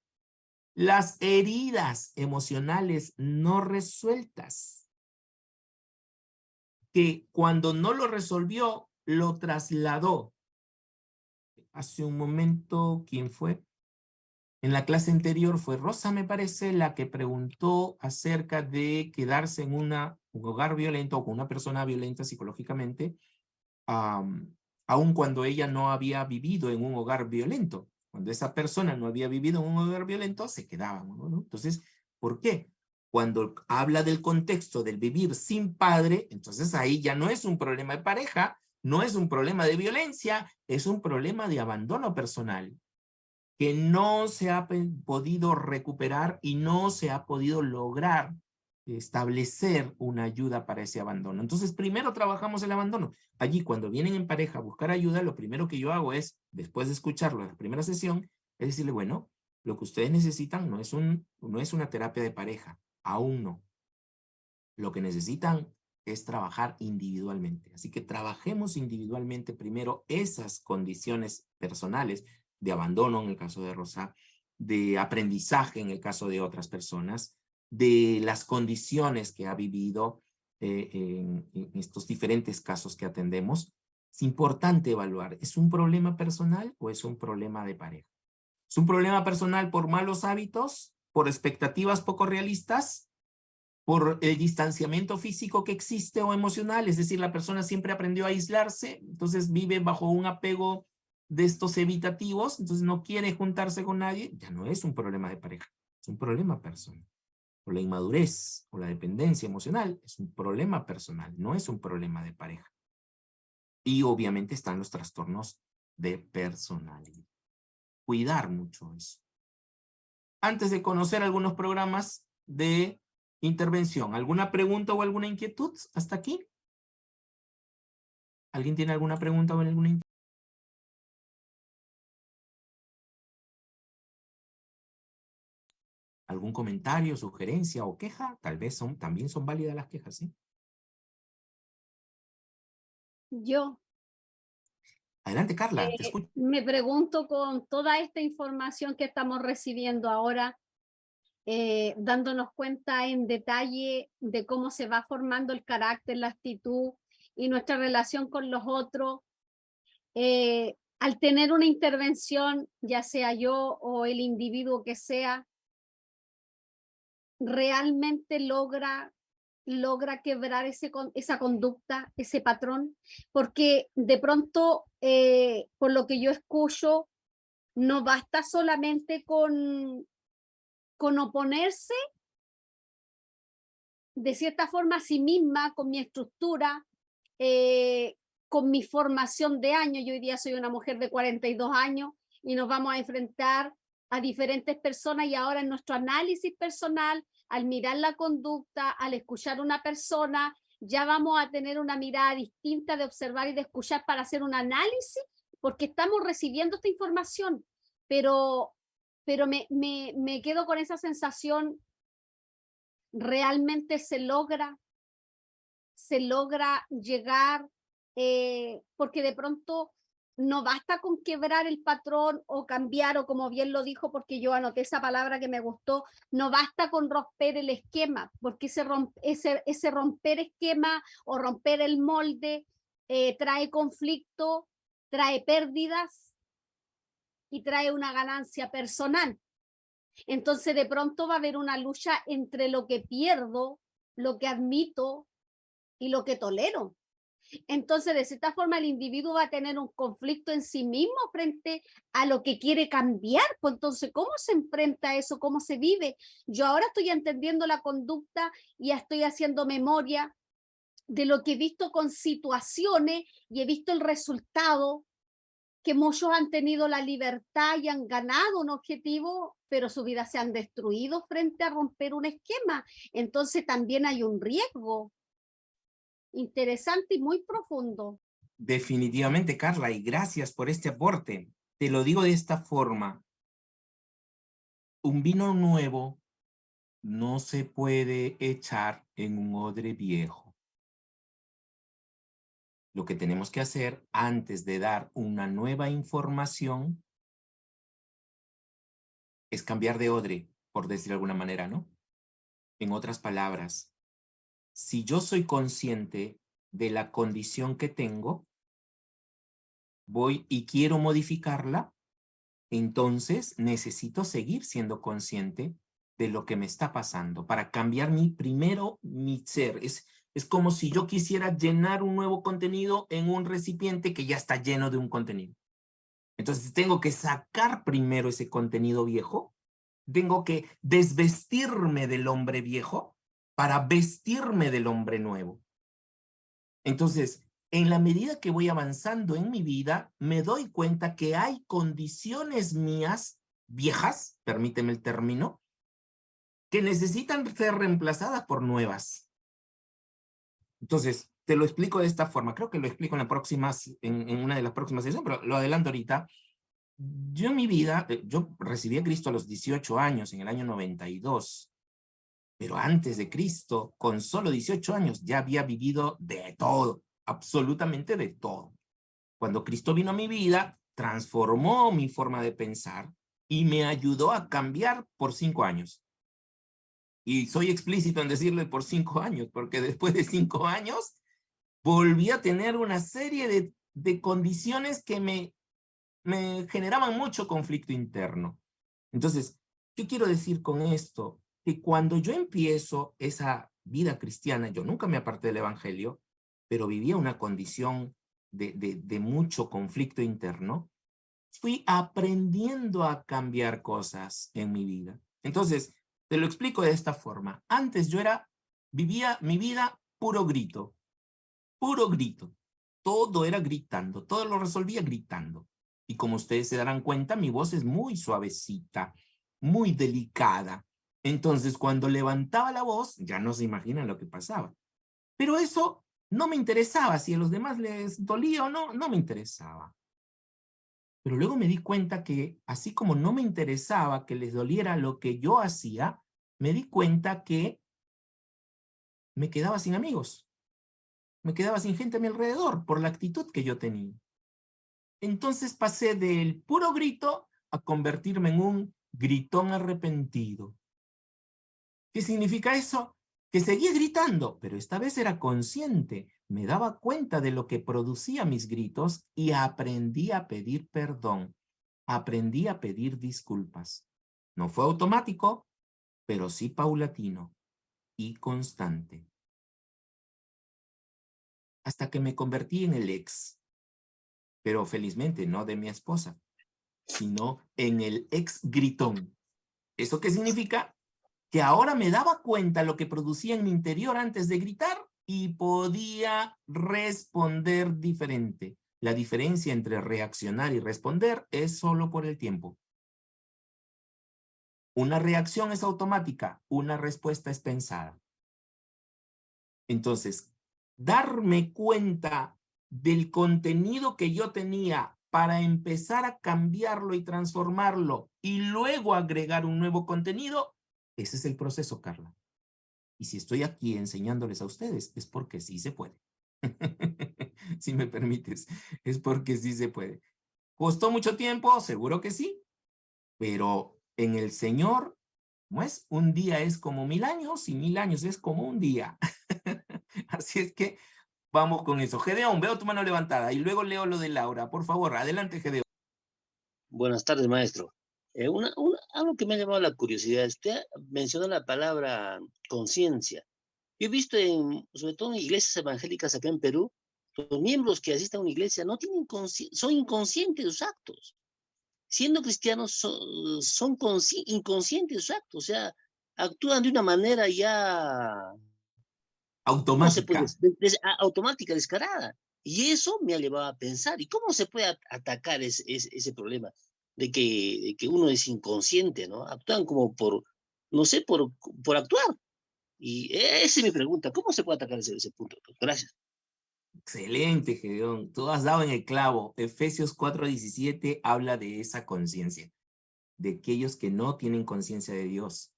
las heridas emocionales no resueltas, que cuando no lo resolvió, lo trasladó. Hace un momento, ¿quién fue? En la clase anterior fue Rosa, me parece, la que preguntó acerca de quedarse en un hogar violento o con una persona violenta psicológicamente, aun cuando ella no había vivido en un hogar violento. Cuando esa persona no había vivido en un hogar violento, se quedaban, ¿no? Entonces, ¿por qué? Cuando habla del contexto del vivir sin padre, entonces ahí ya no es un problema de pareja, no es un problema de violencia, es un problema de abandono personal que no se ha podido recuperar y no se ha podido lograr establecer una ayuda para ese abandono. Entonces, primero trabajamos el abandono. Allí, cuando vienen en pareja a buscar ayuda, lo primero que yo hago es, después de escucharlo en la primera sesión, es decirle, bueno, lo que ustedes necesitan no es una terapia de pareja, aún no. Lo que necesitan es trabajar individualmente. Así que trabajemos individualmente primero esas condiciones personales de abandono en el caso de Rosa, de aprendizaje en el caso de otras personas, de las condiciones que ha vivido en estos diferentes casos que atendemos. Es importante evaluar, ¿es un problema personal o es un problema de pareja? ¿Es un problema personal por malos hábitos, por expectativas poco realistas, por el distanciamiento físico que existe o emocional? Es decir, la persona siempre aprendió a aislarse, entonces vive bajo un apego de estos evitativos, entonces no quiere juntarse con nadie. Ya no es un problema de pareja, es un problema personal. O la inmadurez o la dependencia emocional es un problema personal, no es un problema de pareja. Y obviamente están los trastornos de personalidad. Cuidar mucho eso. Antes de conocer algunos programas de intervención, ¿alguna pregunta o alguna inquietud hasta aquí? ¿Alguien tiene alguna pregunta o alguna inquietud? ¿Algún comentario, sugerencia o queja? Tal vez también son válidas las quejas, ¿sí? Yo Adelante, Carla, te escucho. me pregunto, con toda esta información que estamos recibiendo ahora, dándonos cuenta en detalle de cómo se va formando el carácter, la actitud y nuestra relación con los otros, al tener una intervención, ya sea yo o el individuo que sea, realmente logra quebrar esa conducta, ese patrón, porque de pronto, por lo que yo escucho, no basta solamente con oponerse de cierta forma a sí misma, con mi estructura, con mi formación de años. Yo hoy día soy una mujer de 42 años y nos vamos a enfrentar a diferentes personas, y ahora en nuestro análisis personal, al mirar la conducta, al escuchar a una persona, ya vamos a tener una mirada distinta de observar y de escuchar para hacer un análisis, porque estamos recibiendo esta información, pero me quedo con esa sensación. Realmente se logra llegar, porque de pronto no basta con quebrar el patrón o cambiar, o como bien lo dijo, porque yo anoté esa palabra que me gustó, no basta con romper el esquema, porque ese romper esquema o romper el molde trae conflicto, trae pérdidas y trae una ganancia personal. Entonces de pronto va a haber una lucha entre lo que pierdo, lo que admito y lo que tolero. Entonces, de cierta forma, el individuo va a tener un conflicto en sí mismo frente a lo que quiere cambiar. Pues entonces, ¿cómo se enfrenta eso? ¿Cómo se vive? Yo ahora estoy entendiendo la conducta y ya estoy haciendo memoria de lo que he visto con situaciones, y he visto el resultado, que muchos han tenido la libertad y han ganado un objetivo, pero su vida se han destruido frente a romper un esquema. Entonces también hay un riesgo interesante y muy profundo. Definitivamente, Carla, y gracias por este aporte. Te lo digo de esta forma. Un vino nuevo no se puede echar en un odre viejo. Lo que tenemos que hacer antes de dar una nueva información es cambiar de odre, por decir de alguna manera, ¿no? En otras palabras, si yo soy consciente de la condición que tengo, voy y quiero modificarla, entonces necesito seguir siendo consciente de lo que me está pasando para cambiar primero mi ser. Es como si yo quisiera llenar un nuevo contenido en un recipiente que ya está lleno de un contenido. Entonces tengo que sacar primero ese contenido viejo tengo que desvestirme del hombre viejo para vestirme del hombre nuevo. Entonces, en la medida que voy avanzando en mi vida, me doy cuenta que hay condiciones mías viejas, permíteme el término, que necesitan ser reemplazadas por nuevas. Entonces, te lo explico de esta forma. Creo que lo explico en una de las próximas sesiones, pero lo adelanto ahorita. Yo en mi vida, yo recibí a Cristo a los 18 años, en el año 92. Pero antes de Cristo, con solo 18 años, ya había vivido de todo, absolutamente de todo. Cuando Cristo vino a mi vida, transformó mi forma de pensar y me ayudó a cambiar por 5 años. Y soy explícito en decirle por 5 años, porque después de 5 años volví a tener una serie de condiciones que me generaban mucho conflicto interno. Entonces, ¿qué quiero decir con esto? Que cuando yo empiezo esa vida cristiana, yo nunca me aparté del evangelio, pero vivía una condición de mucho conflicto interno, fui aprendiendo a cambiar cosas en mi vida. Entonces, te lo explico de esta forma. Antes vivía mi vida puro grito. Todo era gritando, todo lo resolvía gritando. Y como ustedes se darán cuenta, mi voz es muy suavecita, muy delicada. Entonces, cuando levantaba la voz, ya no se imaginan lo que pasaba. Pero eso no me interesaba. Si a los demás les dolía o no, no me interesaba. Pero luego me di cuenta que, así como no me interesaba que les doliera lo que yo hacía, me di cuenta que me quedaba sin amigos. Me quedaba sin gente a mi alrededor por la actitud que yo tenía. Entonces pasé del puro grito a convertirme en un gritón arrepentido. ¿Qué significa eso? Que seguía gritando, pero esta vez era consciente. Me daba cuenta de lo que producía mis gritos y aprendí a pedir perdón. Aprendí a pedir disculpas. No fue automático, pero sí paulatino y constante. Hasta que me convertí en el ex. Pero felizmente no de mi esposa, sino en el ex gritón. ¿Eso qué significa? Que ahora me daba cuenta lo que producía en mi interior antes de gritar y podía responder diferente. La diferencia entre reaccionar y responder es solo por el tiempo. Una reacción es automática, una respuesta es pensada. Entonces, darme cuenta del contenido que yo tenía para empezar a cambiarlo y transformarlo y luego agregar un nuevo contenido, ese es el proceso, Carla. Y si estoy aquí enseñándoles a ustedes, es porque sí se puede. Si me permites, es porque sí se puede. ¿Costó mucho tiempo? Seguro que sí. Pero en el Señor, ¿no es? Un día es como 1000 años y 1000 años es como un día. Así es que vamos con eso. Gedeón, veo tu mano levantada y luego leo lo de Laura. Por favor, adelante, Gedeón. Buenas tardes, maestro. Algo que me ha llamado la curiosidad, usted mencionó la palabra conciencia. Yo he visto, sobre todo en iglesias evangélicas acá en Perú, los miembros que asisten a una iglesia no tienen son inconscientes de sus actos. Siendo cristianos, son inconscientes de sus actos, o sea, actúan de una manera ya, ¿cómo se puede Automática. decir? Automática, descarada. Y eso me ha llevado a pensar, ¿y cómo se puede atacar ese problema de que uno es inconsciente, ¿no? Actúan como no sé, por actuar. Y esa es mi pregunta, ¿cómo se puede atacar ese punto? Gracias. Excelente, Gedeón. Tú has dado en el clavo. Efesios 4:17 habla de esa conciencia, de aquellos que no tienen conciencia de Dios.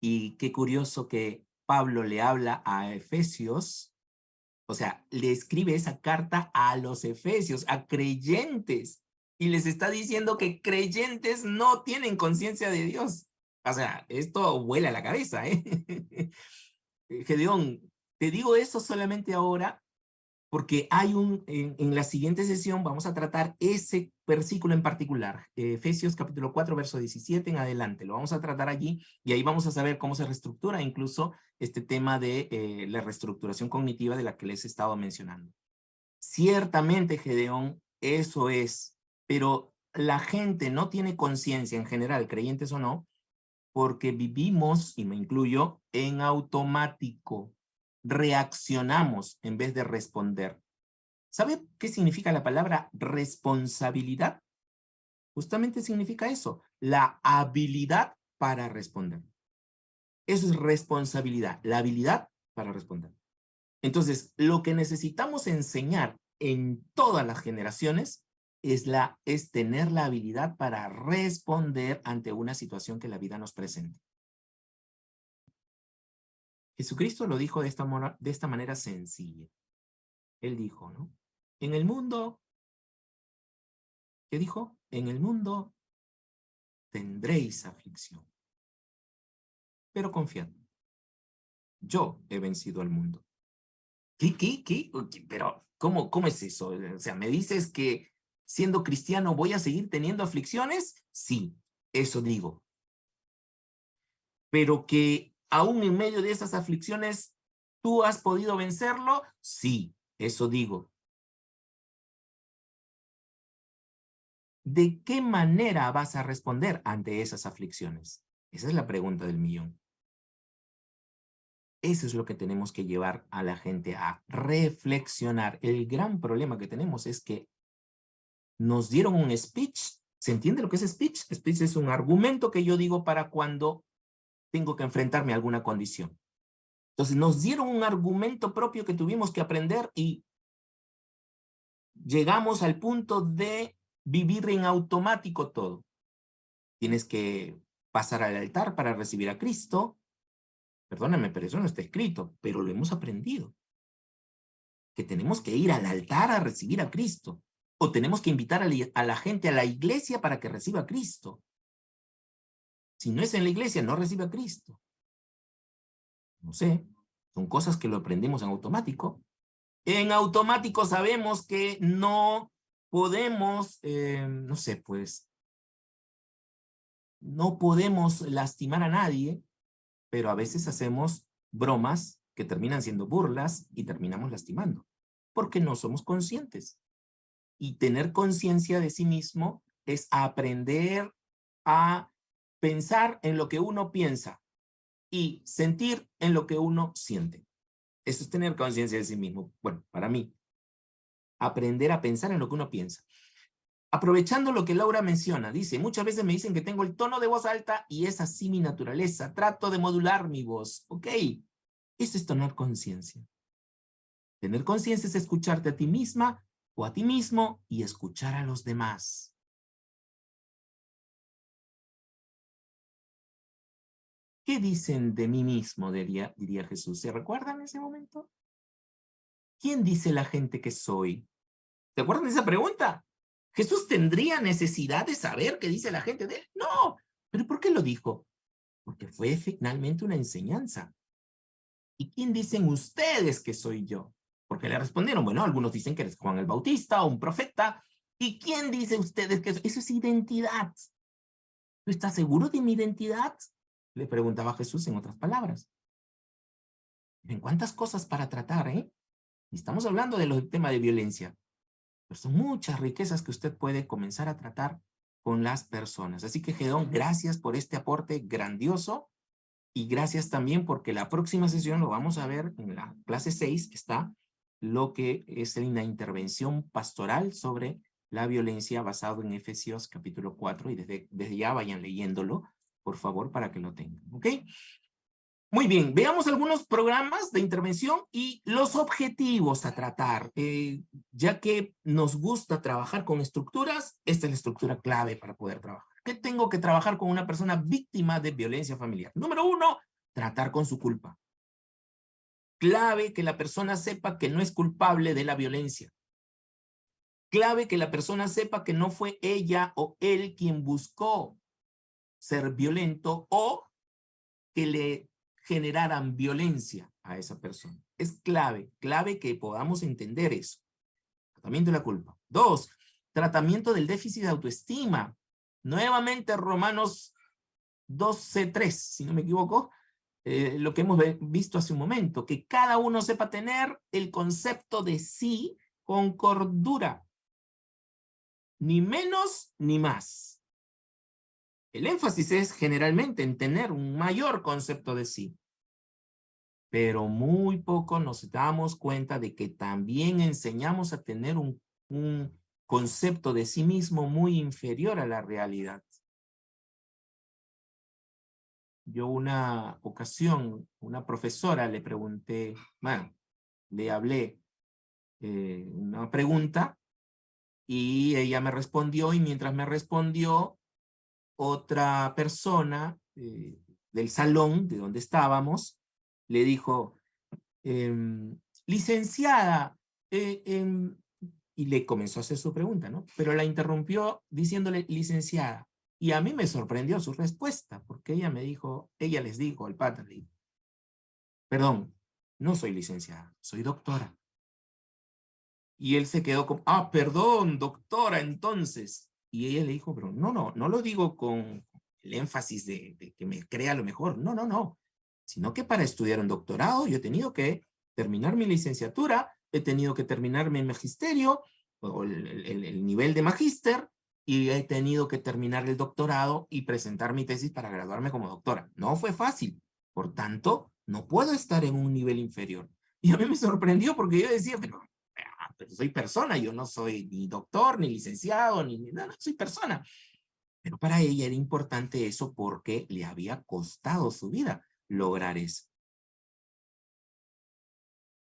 Y qué curioso que Pablo le habla a Efesios, o sea, le escribe esa carta a los efesios, a creyentes, y les está diciendo que creyentes no tienen conciencia de Dios. O sea, esto vuela la cabeza, ¿eh? Gedeón, te digo eso solamente ahora porque hay en la siguiente sesión vamos a tratar ese versículo en particular, Efesios capítulo 4, verso 17 en adelante. Lo vamos a tratar allí y ahí vamos a saber cómo se reestructura incluso este tema de la reestructuración cognitiva de la que les he estado mencionando. Ciertamente, Gedeón, eso es, pero la gente no tiene conciencia en general, creyentes o no, porque vivimos, y me incluyo, en automático. Reaccionamos en vez de responder. ¿Sabe qué significa la palabra responsabilidad? Justamente significa eso, la habilidad para responder. Eso es responsabilidad, la habilidad para responder. Entonces, lo que necesitamos enseñar en todas las generaciones es tener la habilidad para responder ante una situación que la vida nos presente. Jesucristo lo dijo de esta manera sencilla. Él dijo, ¿no? En el mundo, ¿qué dijo? En el mundo tendréis aflicción. Pero confiad, yo he vencido al mundo. ¿Qué? Pero, ¿cómo es eso? O sea, ¿me dices que siendo cristiano voy a seguir teniendo aflicciones? Sí, eso digo. Pero que aún en medio de esas aflicciones, ¿tú has podido vencerlo? Sí, eso digo. ¿De qué manera vas a responder ante esas aflicciones? Esa es la pregunta del millón. Eso es lo que tenemos que llevar a la gente a reflexionar. El gran problema que tenemos es que nos dieron un speech. ¿Se entiende lo que es speech? Speech es un argumento que yo digo para cuando tengo que enfrentarme a alguna condición. Entonces nos dieron un argumento propio que tuvimos que aprender y llegamos al punto de vivir en automático todo. Tienes que pasar al altar para recibir a Cristo. Perdóname, pero eso no está escrito, pero lo hemos aprendido. Que tenemos que ir al altar a recibir a Cristo. O tenemos que invitar a la gente a la iglesia para que reciba a Cristo. Si no es en la iglesia, no recibe a Cristo. No sé, son cosas que lo aprendemos en automático. En automático sabemos que no podemos, no sé, pues, no podemos lastimar a nadie, pero a veces hacemos bromas que terminan siendo burlas y terminamos lastimando, porque no somos conscientes. Y tener conciencia de sí mismo es aprender a pensar en lo que uno piensa y sentir en lo que uno siente. Eso es tener conciencia de sí mismo. Bueno, para mí, aprender a pensar en lo que uno piensa. Aprovechando lo que Laura menciona, dice, muchas veces me dicen que tengo el tono de voz alta y es así mi naturaleza. Trato de modular mi voz. Ok, eso es tener conciencia. Tener conciencia es escucharte a ti misma o a ti mismo y escuchar a los demás. ¿Qué dicen de mí mismo? Diría Jesús. ¿Se recuerdan ese momento? ¿Quién dice la gente que soy? ¿Se acuerdan de esa pregunta? ¿Jesús tendría necesidad de saber qué dice la gente de él? No. ¿Pero por qué lo dijo? Porque fue finalmente una enseñanza. ¿Y quién dicen ustedes que soy yo? Porque le respondieron, bueno, algunos dicen que eres Juan el Bautista o un profeta. ¿Y quién dice ustedes que soy? Eso es identidad. ¿Tú estás seguro de mi identidad? Le preguntaba Jesús en otras palabras. Miren cuántas cosas para tratar, ¿eh? Y estamos hablando del tema de violencia. Pero son muchas riquezas que usted puede comenzar a tratar con las personas. Así que, Gedón, gracias por este aporte grandioso y gracias también porque la próxima sesión lo vamos a ver en la clase 6, está lo que es una intervención pastoral sobre la violencia basado en Efesios capítulo 4 y desde ya vayan leyéndolo, por favor, para que lo tengan, ¿ok? Muy bien, veamos algunos programas de intervención y los objetivos a tratar. Ya que nos gusta trabajar con estructuras, esta es la estructura clave para poder trabajar. ¿Qué tengo que trabajar con una persona víctima de violencia familiar? Número 1, tratar con su culpa. Clave que la persona sepa que no es culpable de la violencia. Clave que la persona sepa que no fue ella o él quien buscó ser violento o que le generaran violencia a esa persona. Es clave que podamos entender eso. Tratamiento de la culpa. 2, tratamiento del déficit de autoestima. Nuevamente Romanos 12:3, si no me equivoco, lo que hemos visto hace un momento, que cada uno sepa tener el concepto de sí con cordura. Ni menos ni más. El énfasis es generalmente en tener un mayor concepto de sí. Pero muy poco nos damos cuenta de que también enseñamos a tener un concepto de sí mismo muy inferior a la realidad. Yo una ocasión, una profesora le pregunté, bueno, le hablé una pregunta y ella me respondió, y mientras me respondió, otra persona del salón de donde estábamos le dijo, licenciada, y le comenzó a hacer su pregunta, ¿no? Pero la interrumpió diciéndole licenciada. Y a mí me sorprendió su respuesta, porque ella me dijo, ella les dijo al padre, perdón, no soy licenciada, soy doctora. Y él se quedó como, ah, perdón, doctora, entonces. Y ella le dijo, pero no lo digo con el énfasis de que me crea lo mejor, no, sino que para estudiar un doctorado yo he tenido que terminar mi licenciatura, he tenido que terminar mi magisterio, o el nivel de magíster, y he tenido que terminar el doctorado y presentar mi tesis para graduarme como doctora. No fue fácil, por tanto, no puedo estar en un nivel inferior. Y a mí me sorprendió porque yo decía, pero soy persona, yo no soy ni doctor, ni licenciado, ni nada, soy persona. Pero para ella era importante eso porque le había costado su vida lograr eso.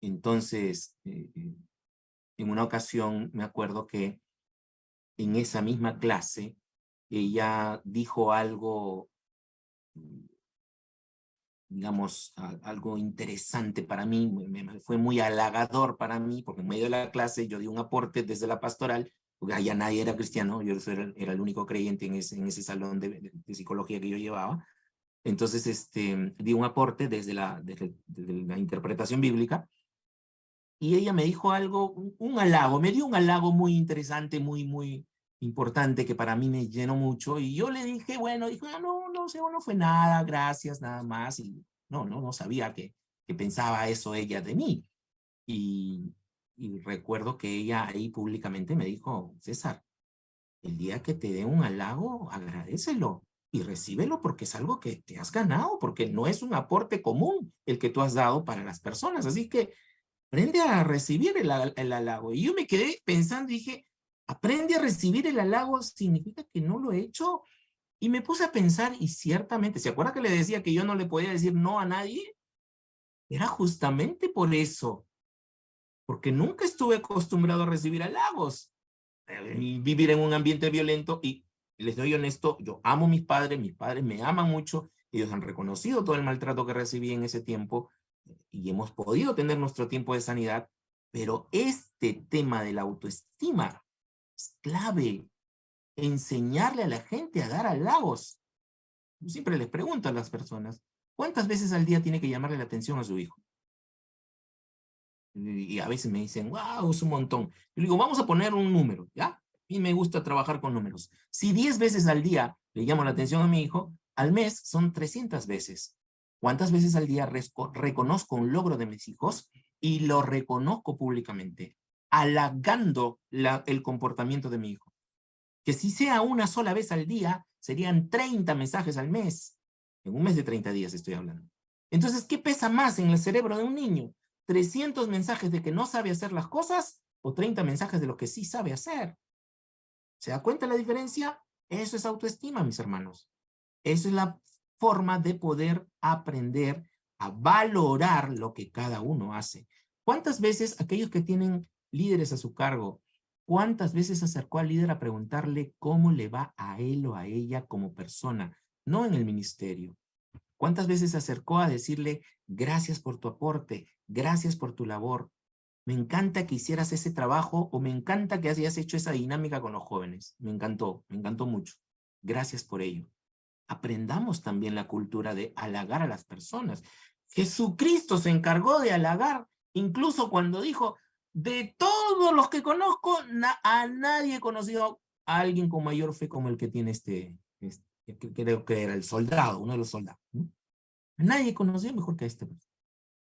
Entonces, en una ocasión me acuerdo que en esa misma clase ella dijo algo, digamos, algo interesante para mí, fue muy halagador para mí, porque en medio de la clase yo di un aporte desde la pastoral, porque allá nadie era cristiano, yo era el único creyente en ese salón de psicología que yo llevaba. Entonces, di un aporte desde la interpretación bíblica, y ella me dijo algo, un halago, me dio un halago muy interesante, muy importante, que para mí me llenó mucho, y yo le dije, bueno, dijo, ah, no fue nada, gracias, nada más, y no sabía que pensaba eso ella de mí. Y recuerdo que ella ahí públicamente me dijo, César, el día que te dé un halago, agradécelo y recíbelo, porque es algo que te has ganado, porque no es un aporte común el que tú has dado para las personas. Así que aprende a recibir el halago. Y yo me quedé pensando y dije, aprende a recibir el halago significa que no lo he hecho. Y me puse a pensar, y ciertamente, ¿se acuerda que le decía que yo no le podía decir no a nadie? Era justamente por eso, porque nunca estuve acostumbrado a recibir halagos. Y vivir en un ambiente violento, y les doy honesto, yo amo a mis padres me aman mucho, ellos han reconocido todo el maltrato que recibí en ese tiempo, y hemos podido tener nuestro tiempo de sanidad, pero este tema de la autoestima es clave, enseñarle a la gente a dar halagos. Yo siempre les pregunto a las personas, ¿cuántas veces al día tiene que llamarle la atención a su hijo? Y a veces me dicen, wow, es un montón. Yo digo, vamos a poner un número, ¿ya? A mí me gusta trabajar con números. Si 10 veces al día le llamo la atención a mi hijo, al mes son 300 veces. ¿Cuántas veces al día reconozco un logro de mis hijos y lo reconozco públicamente, halagando el comportamiento de mi hijo? Que si sea una sola vez al día, serían 30 mensajes al mes. En un mes de 30 días estoy hablando. Entonces, ¿qué pesa más en el cerebro de un niño? ¿300 mensajes de que no sabe hacer las cosas o 30 mensajes de lo que sí sabe hacer? ¿Se da cuenta la diferencia? Eso es autoestima, mis hermanos. Eso es la forma de poder aprender a valorar lo que cada uno hace. ¿Cuántas veces aquellos que tienen líderes a su cargo, cuántas veces se acercó al líder a preguntarle cómo le va a él o a ella como persona, no en el ministerio? ¿Cuántas veces se acercó a decirle, gracias por tu aporte, gracias por tu labor, me encanta que hicieras ese trabajo, o me encanta que hayas hecho esa dinámica con los jóvenes, me encantó mucho, gracias por ello? Aprendamos también la cultura de halagar a las personas. Jesucristo se encargó de halagar, incluso cuando dijo, de todos los que conozco, a nadie he conocido a alguien con mayor fe como el que tiene creo que era el soldado, uno de los soldados, ¿no? Nadie conoció mejor que a este.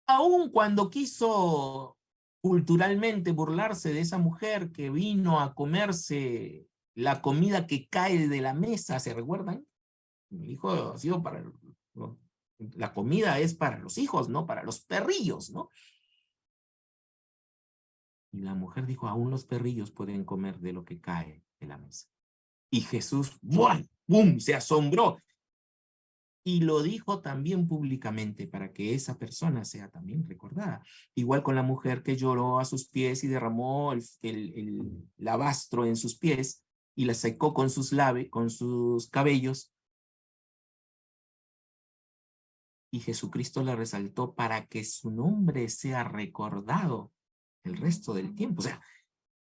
Aún cuando quiso culturalmente burlarse de esa mujer que vino a comerse la comida que cae de la mesa, ¿se recuerdan? El hijo ha sido para... ¿no? La comida es para los hijos, no para los perrillos, ¿no? Y la mujer dijo, aún los perrillos pueden comer de lo que cae de la mesa. Y Jesús, ¡buah! ¡Bum!, se asombró. Y lo dijo también públicamente para que esa persona sea también recordada. Igual con la mujer que lloró a sus pies y derramó el alabastro en sus pies y la secó con con sus cabellos. Y Jesucristo la resaltó para que su nombre sea recordado el resto del tiempo. O sea,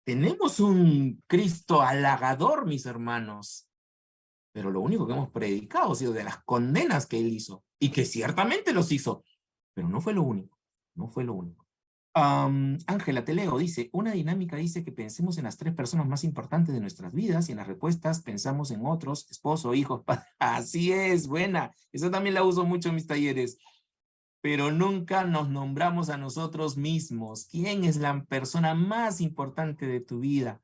tenemos un Cristo halagador, mis hermanos. Pero lo único que hemos predicado ha sido de las condenas que él hizo. Y que ciertamente los hizo. Pero no fue lo único. No fue lo único. Ángela, te leo, dice, una dinámica dice que pensemos en las 3 personas más importantes de nuestras vidas y en las respuestas pensamos en otros, esposo, hijos, padre. Así es, buena. Esa también la uso mucho en mis talleres. Pero nunca nos nombramos a nosotros mismos. ¿Quién es la persona más importante de tu vida?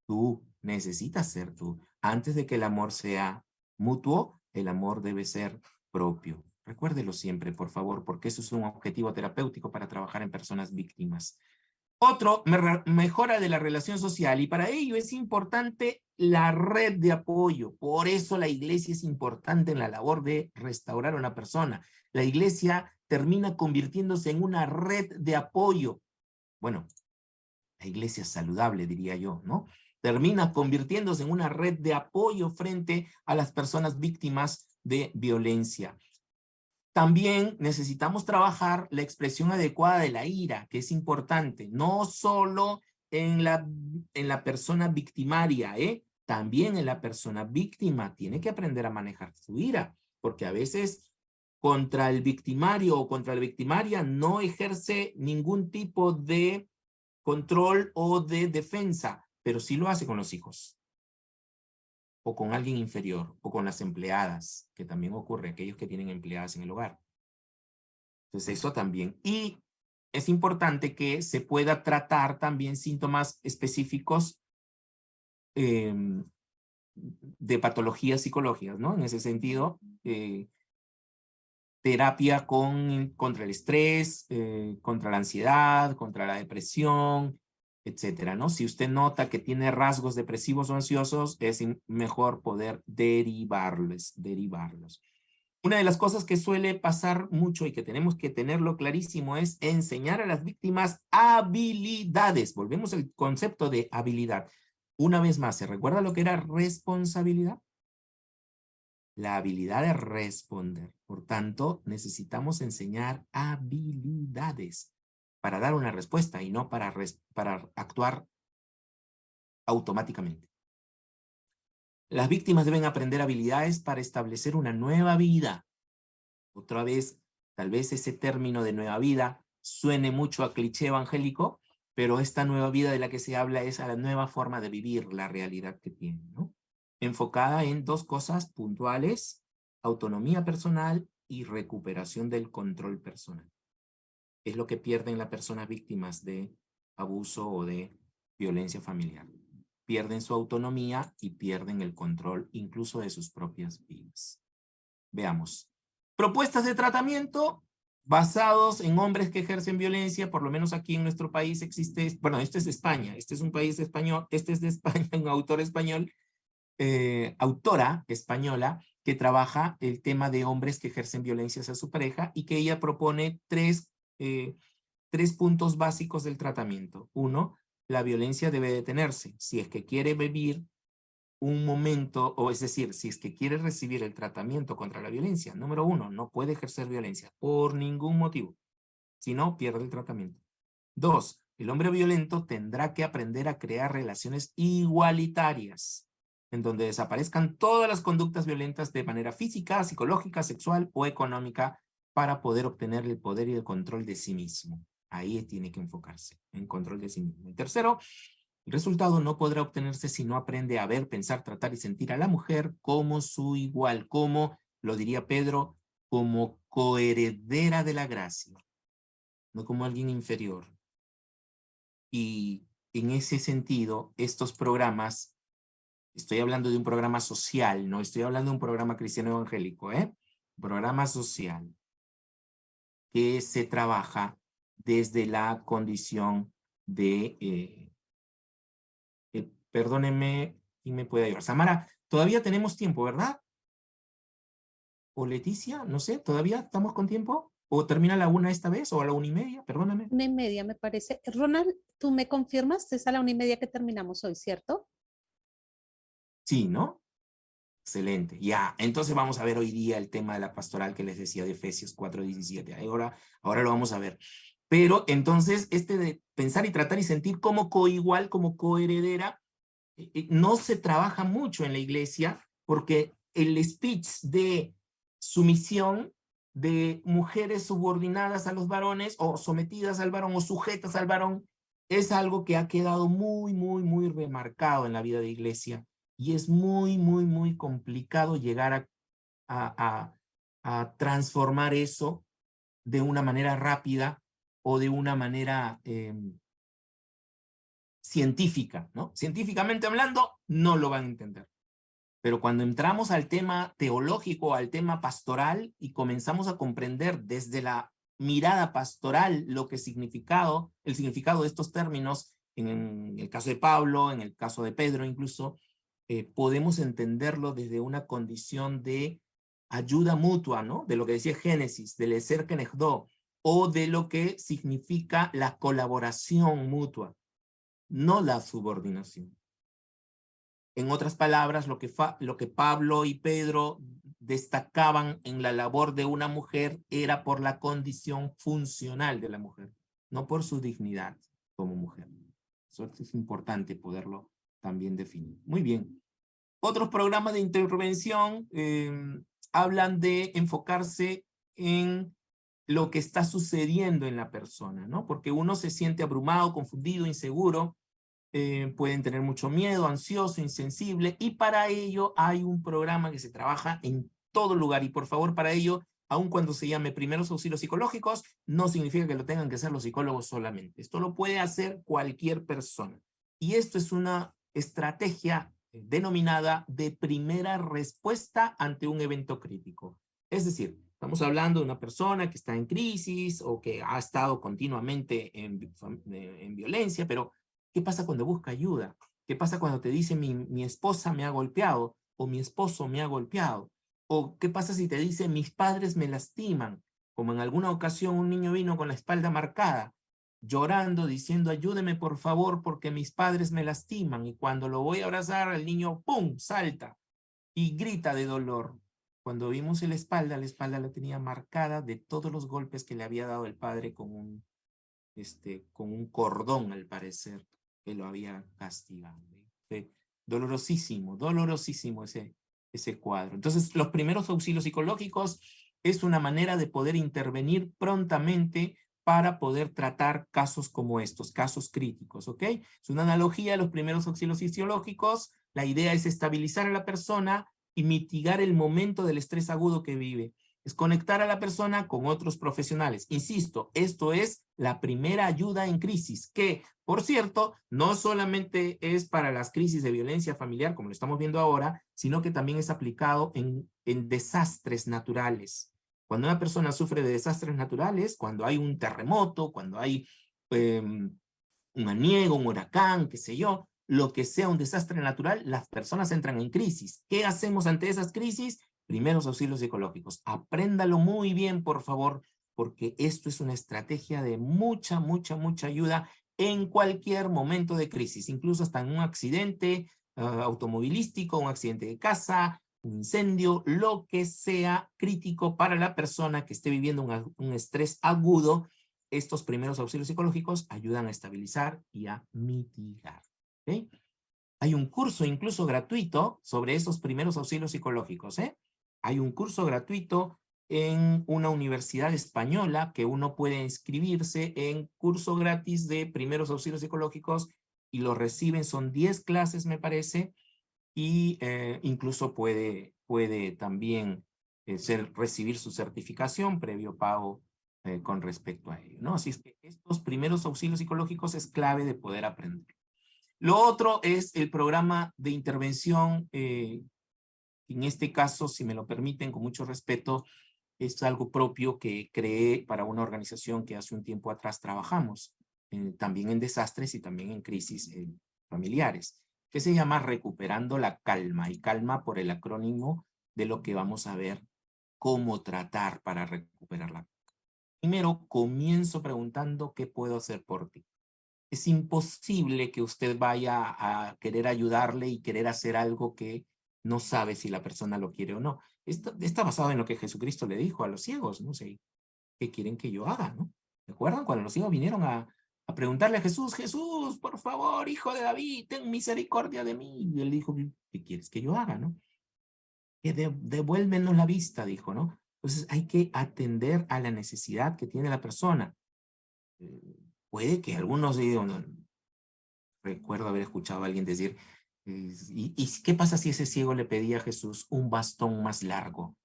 Tú necesitas ser tú. Antes de que el amor sea mutuo, el amor debe ser propio. Recuérdelo siempre, por favor, porque eso es un objetivo terapéutico para trabajar en personas víctimas. Otro, mejora de la relación social, y para ello es importante la red de apoyo. Por eso la iglesia es importante en la labor de restaurar a una persona. La iglesia termina convirtiéndose en una red de apoyo. Bueno, la iglesia saludable, diría yo, ¿no? Termina convirtiéndose en una red de apoyo frente a las personas víctimas de violencia. También necesitamos trabajar la expresión adecuada de la ira, que es importante, no solo en la persona victimaria, también en la persona víctima tiene que aprender a manejar su ira, porque a veces contra el victimario o contra la victimaria no ejerce ningún tipo de control o de defensa, pero sí lo hace con los hijos, o con alguien inferior, o con las empleadas, que también ocurre, aquellos que tienen empleadas en el hogar. Entonces eso también. Y es importante que se pueda tratar también síntomas específicos de patologías psicológicas, ¿no? En ese sentido, terapia contra el estrés, contra la ansiedad, contra la depresión, etcétera, ¿no? Si usted nota que tiene rasgos depresivos o ansiosos, es mejor poder derivarlos. Una de las cosas que suele pasar mucho y que tenemos que tenerlo clarísimo es enseñar a las víctimas habilidades. Volvemos al concepto de habilidad. Una vez más, ¿se recuerda lo que era responsabilidad? La habilidad de responder. Por tanto, necesitamos enseñar habilidades para dar una respuesta y no para actuar automáticamente. Las víctimas deben aprender habilidades para establecer una nueva vida. Otra vez, tal vez ese término de nueva vida suene mucho a cliché evangélico, pero esta nueva vida de la que se habla es a la nueva forma de vivir la realidad que tiene, ¿no? Enfocada en 2 cosas puntuales: autonomía personal y recuperación del control personal. Es lo que pierden las personas víctimas de abuso o de violencia familiar. Pierden su autonomía y pierden el control incluso de sus propias vidas. Veamos. Propuestas de tratamiento basados en hombres que ejercen violencia, por lo menos aquí en nuestro país existe, bueno, este es de España, este es un país español, este es de España, un autor español, autora española, que trabaja el tema de hombres que ejercen violencia hacia su pareja y que ella propone 3 puntos básicos del tratamiento. 1, la violencia debe detenerse. Si es que quiere vivir un momento, o es decir, si es que quiere recibir el tratamiento contra la violencia, número 1, no puede ejercer violencia por ningún motivo. Si no, pierde el tratamiento. 2, el hombre violento tendrá que aprender a crear relaciones igualitarias, en donde desaparezcan todas las conductas violentas de manera física, psicológica, sexual o económica para poder obtener el poder y el control de sí mismo. Ahí tiene que enfocarse, en control de sí mismo. Y tercero, el resultado no podrá obtenerse si no aprende a ver, pensar, tratar y sentir a la mujer como su igual, como, lo diría Pedro, como coheredera de la gracia, no como alguien inferior. Y en ese sentido, estos programas Estoy hablando de un programa social, no estoy hablando de un programa cristiano evangélico, ¿eh? Programa social que se trabaja desde la condición de... perdónenme, ¿quién me puede ayudar? Samara, todavía tenemos tiempo, ¿verdad? ¿O Leticia? No sé, ¿todavía estamos con tiempo? ¿O termina a la 1 esta vez? ¿O a la 1:30? Perdóname. 1:30 me parece. Ronald, ¿tú me confirmas? Es a la 1:30 que terminamos hoy, ¿cierto? Sí, ¿no? Excelente. Ya, entonces vamos a ver hoy día el tema de la pastoral que les decía de Efesios 4:17. Ahora lo vamos a ver. Pero entonces, de pensar y tratar y sentir como coigual, como coheredera, no se trabaja mucho en la iglesia porque el speech de sumisión de mujeres subordinadas a los varones o sometidas al varón o sujetas al varón es algo que ha quedado muy, muy, muy remarcado en la vida de iglesia y es muy, muy, muy complicado llegar a transformar eso de una manera rápida o de una manera científica, ¿no? Científicamente hablando, no lo van a entender. Pero cuando entramos al tema teológico, al tema pastoral, y comenzamos a comprender desde la mirada pastoral lo que el significado de estos términos, en el caso de Pablo, en el caso de Pedro incluso, podemos entenderlo desde una condición de ayuda mutua, ¿no? De lo que decía Génesis, del eser kenegdo, o de lo que significa la colaboración mutua, no la subordinación. En otras palabras, lo que Pablo y Pedro destacaban en la labor de una mujer era por la condición funcional de la mujer, no por su dignidad como mujer. Eso es importante poderlo también definir. Muy bien. Otros programas de intervención hablan de enfocarse en lo que está sucediendo en la persona, ¿no? Porque uno se siente abrumado, confundido, inseguro, pueden tener mucho miedo, ansioso, insensible, y para ello hay un programa que se trabaja en todo lugar, y por favor, para ello, aun cuando se llame primeros auxilios psicológicos, no significa que lo tengan que hacer los psicólogos solamente. Esto lo puede hacer cualquier persona. Y esto es una estrategia denominada de primera respuesta ante un evento crítico. Es decir, estamos hablando de una persona que está en crisis o que ha estado continuamente en violencia, pero ¿qué pasa cuando busca ayuda? ¿Qué pasa cuando te dice mi esposa me ha golpeado o mi esposo me ha golpeado? ¿O qué pasa si te dice mis padres me lastiman? Como en alguna ocasión un niño vino con la espalda marcada, llorando, diciendo ayúdeme por favor porque mis padres me lastiman. Y cuando lo voy a abrazar, el niño ¡pum! Salta y grita de dolor. Cuando vimos la espalda la tenía marcada de todos los golpes que le había dado el padre con un cordón, al parecer, que lo había castigado. Dolorosísimo, dolorosísimo ese cuadro. Entonces, los primeros auxilios psicológicos es una manera de poder intervenir prontamente para poder tratar casos como estos, casos críticos, ¿ok? Es una analogía de los primeros auxilios fisiológicos. La idea es estabilizar a la persona y mitigar el momento del estrés agudo que vive. Es conectar a la persona con otros profesionales. Insisto, esto es la primera ayuda en crisis, que, por cierto, no solamente es para las crisis de violencia familiar, como lo estamos viendo ahora, sino que también es aplicado en desastres naturales. Cuando una persona sufre de desastres naturales, cuando hay un terremoto, cuando hay un aniego, un huracán, qué sé yo, lo que sea un desastre natural, las personas entran en crisis. ¿Qué hacemos ante esas crisis? Primeros auxilios psicológicos. Apréndalo muy bien, por favor, porque esto es una estrategia de mucha, mucha, mucha ayuda en cualquier momento de crisis, incluso hasta en un accidente automovilístico, un accidente de casa, un incendio, lo que sea crítico para la persona que esté viviendo un estrés agudo. Estos primeros auxilios psicológicos ayudan a estabilizar y a mitigar. ¿Okay? Hay un curso incluso gratuito sobre esos primeros auxilios psicológicos. Hay un curso gratuito en una universidad española que uno puede inscribirse en curso gratis de primeros auxilios psicológicos y lo reciben, son 10 clases me parece, y incluso puede también recibir su certificación previo pago con respecto a ello, ¿no? Así es que estos primeros auxilios psicológicos es clave de poder aprender. Lo otro es el programa de intervención. En este caso, si me lo permiten, con mucho respeto, es algo propio que creé para una organización que hace un tiempo atrás trabajamos, también en desastres y también en crisis familiares, que se llama Recuperando la Calma, y calma por el acrónimo de lo que vamos a ver cómo tratar para recuperarla. Primero, comienzo preguntando qué puedo hacer por ti. Es imposible que usted vaya a querer ayudarle y querer hacer algo que no sabe si la persona lo quiere o no. Está basado en lo que Jesucristo le dijo a los ciegos, no sé, ¿qué quieren que yo haga? ¿No? ¿Recuerdan cuando los ciegos vinieron a preguntarle a Jesús, Jesús, por favor, hijo de David, ten misericordia de mí? Y él dijo, ¿qué quieres que yo haga? ¿No? Que devuélvenos la vista, dijo, ¿no? Entonces hay que atender a la necesidad que tiene la persona. Puede que algunos digan, recuerdo haber escuchado a alguien decir, ¿y qué pasa si ese ciego le pedía a Jesús un bastón más largo?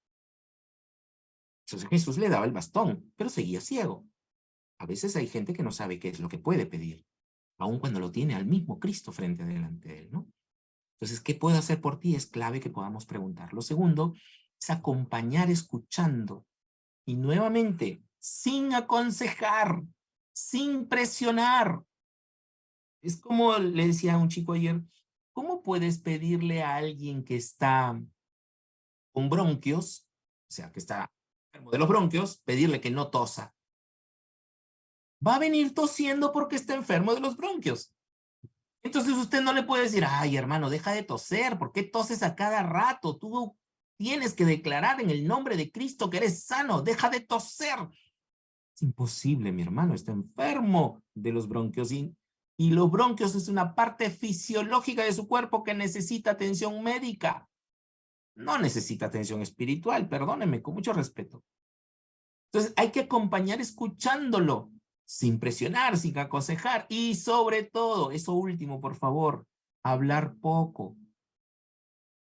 Entonces Jesús le daba el bastón, pero seguía ciego. A veces hay gente que no sabe qué es lo que puede pedir, aun cuando lo tiene al mismo Cristo frente delante de él, ¿no? Entonces, ¿qué puedo hacer por ti? Es clave que podamos preguntar. Lo segundo es acompañar escuchando. Y nuevamente, sin aconsejar, sin presionar. Es como le decía a un chico ayer, ¿cómo puedes pedirle a alguien que está con bronquios, o sea, que está enfermo de los bronquios, pedirle que no tosa? Va a venir tosiendo porque está enfermo de los bronquios. Entonces usted no le puede decir, ay, hermano, deja de toser, ¿por qué toses a cada rato? Tú tienes que declarar en el nombre de Cristo que eres sano, deja de toser. Es imposible, mi hermano, está enfermo de los bronquios y los bronquios es una parte fisiológica de su cuerpo que necesita atención médica. No necesita atención espiritual, perdónenme, con mucho respeto. Entonces hay que acompañar escuchándolo, sin presionar, sin aconsejar y sobre todo, eso último, por favor, hablar poco.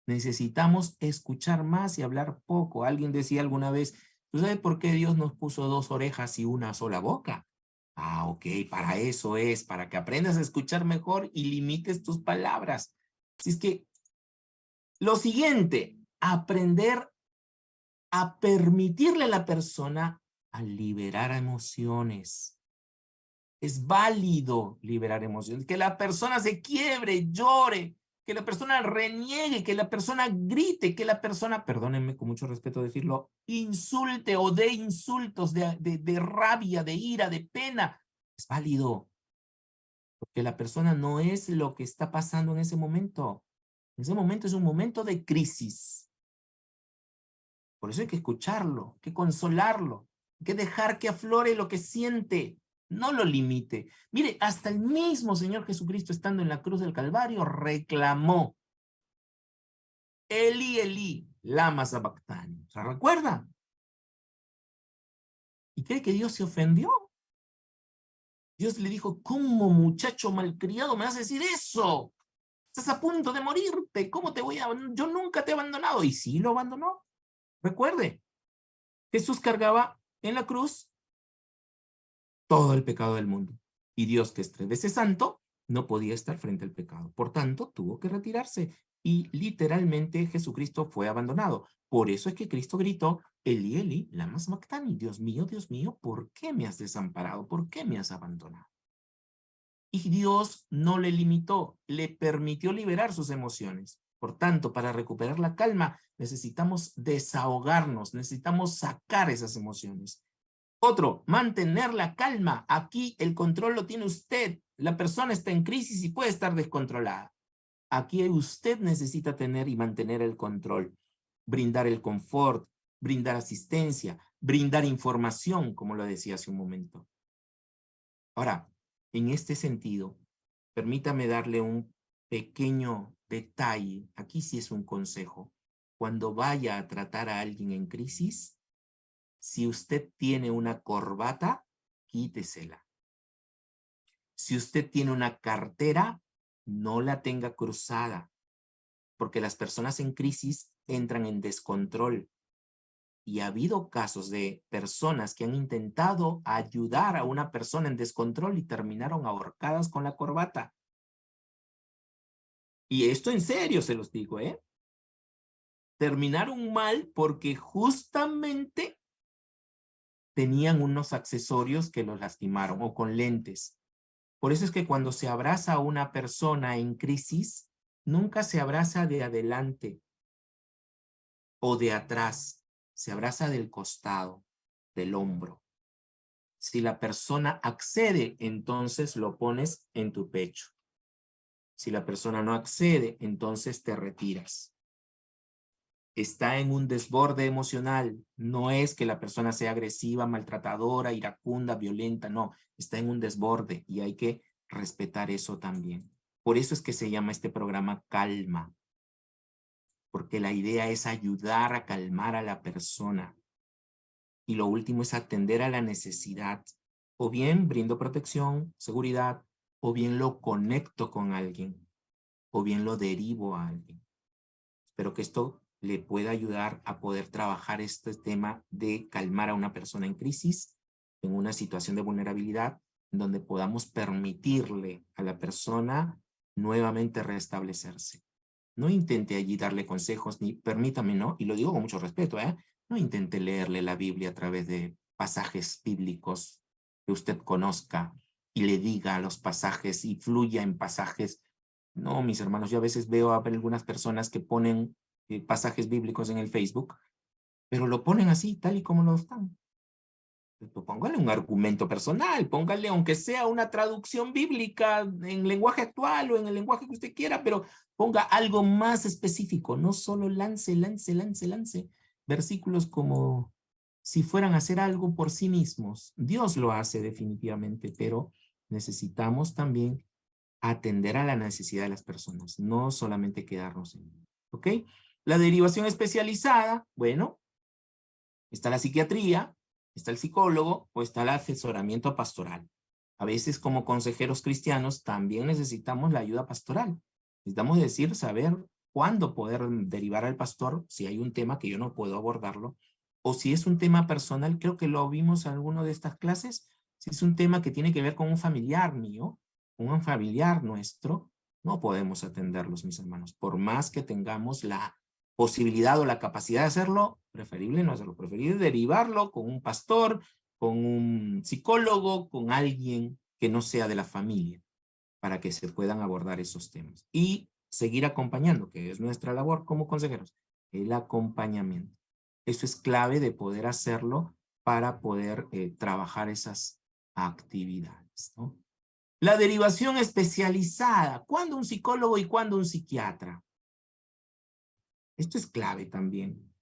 Necesitamos escuchar más y hablar poco. Alguien decía alguna vez, ¿tú sabes por qué Dios nos puso 2 orejas y una sola boca? Ah, ok, para eso es, para que aprendas a escuchar mejor y limites tus palabras. Así es que, lo siguiente, aprender a permitirle a la persona a liberar emociones. Es válido liberar emociones, que la persona se quiebre, llore, que la persona reniegue, que la persona grite, que la persona, perdónenme con mucho respeto decirlo, insulte o dé insultos de rabia, de ira, de pena. Es válido, porque la persona no es lo que está pasando en ese momento. En ese momento es un momento de crisis. Por eso hay que escucharlo, hay que consolarlo, hay que dejar que aflore lo que siente. No lo limite. Mire, hasta el mismo Señor Jesucristo estando en la cruz del Calvario reclamó, Eli, Eli, lama sabactani. ¿Se recuerda? ¿Y cree que Dios se ofendió? Dios le dijo, ¿cómo, muchacho malcriado me vas a decir eso? Estás a punto de morirte. ¿Cómo te voy a...? Yo nunca te he abandonado. Y sí lo abandonó. Recuerde, Jesús cargaba en la cruz todo el pecado del mundo. Y Dios, que es 3 veces santo, no podía estar frente al pecado. Por tanto, tuvo que retirarse. Y literalmente Jesucristo fue abandonado. Por eso es que Cristo gritó, Eli, Eli, lama sabactani. Dios mío, ¿por qué me has desamparado? ¿Por qué me has abandonado? Y Dios no le limitó, le permitió liberar sus emociones. Por tanto, para recuperar la calma, necesitamos desahogarnos, necesitamos sacar esas emociones. Otro, mantener la calma. Aquí el control lo tiene usted. La persona está en crisis y puede estar descontrolada. Aquí usted necesita tener y mantener el control. Brindar el confort, brindar asistencia, brindar información, como lo decía hace un momento. Ahora, en este sentido, permítame darle un pequeño detalle. Aquí sí es un consejo. Cuando vaya a tratar a alguien en crisis, si usted tiene una corbata, quítesela. Si usted tiene una cartera, no la tenga cruzada, porque las personas en crisis entran en descontrol. Y ha habido casos de personas que han intentado ayudar a una persona en descontrol y terminaron ahorcadas con la corbata. Y esto en serio se los digo, ¿eh? Terminaron mal porque justamente tenían unos accesorios que los lastimaron, o con lentes. Por eso es que cuando se abraza a una persona en crisis, nunca se abraza de adelante o de atrás, se abraza del costado, del hombro. Si la persona accede, entonces lo pones en tu pecho. Si la persona no accede, entonces te retiras. Está en un desborde emocional. No es que la persona sea agresiva, maltratadora, iracunda, violenta, no. Está en un desborde y hay que respetar eso también. Por eso es que se llama este programa Calma. Porque la idea es ayudar a calmar a la persona. Y lo último es atender a la necesidad. O bien brindo protección, seguridad, o bien lo conecto con alguien, o bien lo derivo a alguien. Espero que esto le pueda ayudar a poder trabajar este tema de calmar a una persona en crisis, en una situación de vulnerabilidad, en donde podamos permitirle a la persona nuevamente restablecerse. No intente allí darle consejos, ni permítame, ¿no? Y lo digo con mucho respeto, ¿eh? No intente leerle la Biblia a través de pasajes bíblicos que usted conozca y le diga los pasajes y fluya en pasajes. No, mis hermanos, yo a veces veo a algunas personas que ponen pasajes bíblicos en el Facebook, pero lo ponen así, tal y como lo están. Póngale un argumento personal, póngale aunque sea una traducción bíblica en lenguaje actual o en el lenguaje que usted quiera, pero ponga algo más específico, no solo lance versículos como si fueran a hacer algo por sí mismos. Dios lo hace definitivamente, pero necesitamos también atender a la necesidad de las personas, no solamente quedarnos en, ¿ok? La derivación especializada, bueno, está la psiquiatría, está el psicólogo o está el asesoramiento pastoral. A veces como consejeros cristianos también necesitamos la ayuda pastoral. Necesitamos decir, saber cuándo poder derivar al pastor si hay un tema que yo no puedo abordarlo, o si es un tema personal, creo que lo vimos en alguna de estas clases, si es un tema que tiene que ver con un familiar mío, un familiar nuestro, no podemos atenderlos, mis hermanos, por más que tengamos la posibilidad o la capacidad de hacerlo, preferible no hacerlo, preferible derivarlo con un pastor, con un psicólogo, con alguien que no sea de la familia, para que se puedan abordar esos temas. Y seguir acompañando, que es nuestra labor como consejeros, el acompañamiento. Eso es clave de poder hacerlo para poder trabajar esas actividades, ¿no? La derivación especializada. ¿Cuándo un psicólogo y cuándo un psiquiatra? Esto es clave también.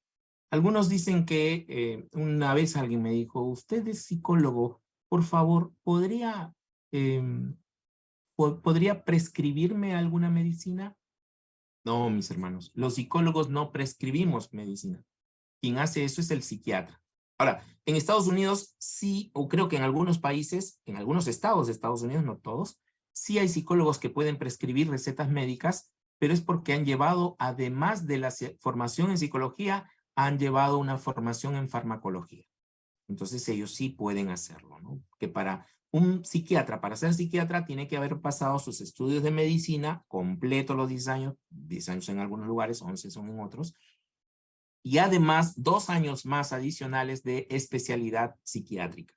Algunos dicen que una vez alguien me dijo, usted es psicólogo, por favor, ¿podría prescribirme alguna medicina? No, mis hermanos, los psicólogos no prescribimos medicina. Quien hace eso es el psiquiatra. Ahora, en Estados Unidos sí, o creo que en algunos países, en algunos estados de Estados Unidos, no todos, sí hay psicólogos que pueden prescribir recetas médicas, pero es porque han llevado, además de la formación en psicología, han llevado una formación en farmacología. Entonces ellos sí pueden hacerlo, ¿no? Que para un psiquiatra, para ser psiquiatra, tiene que haber pasado sus estudios de medicina, completo los 10 años en algunos lugares, 11 son en otros, y además 2 años más adicionales de especialidad psiquiátrica.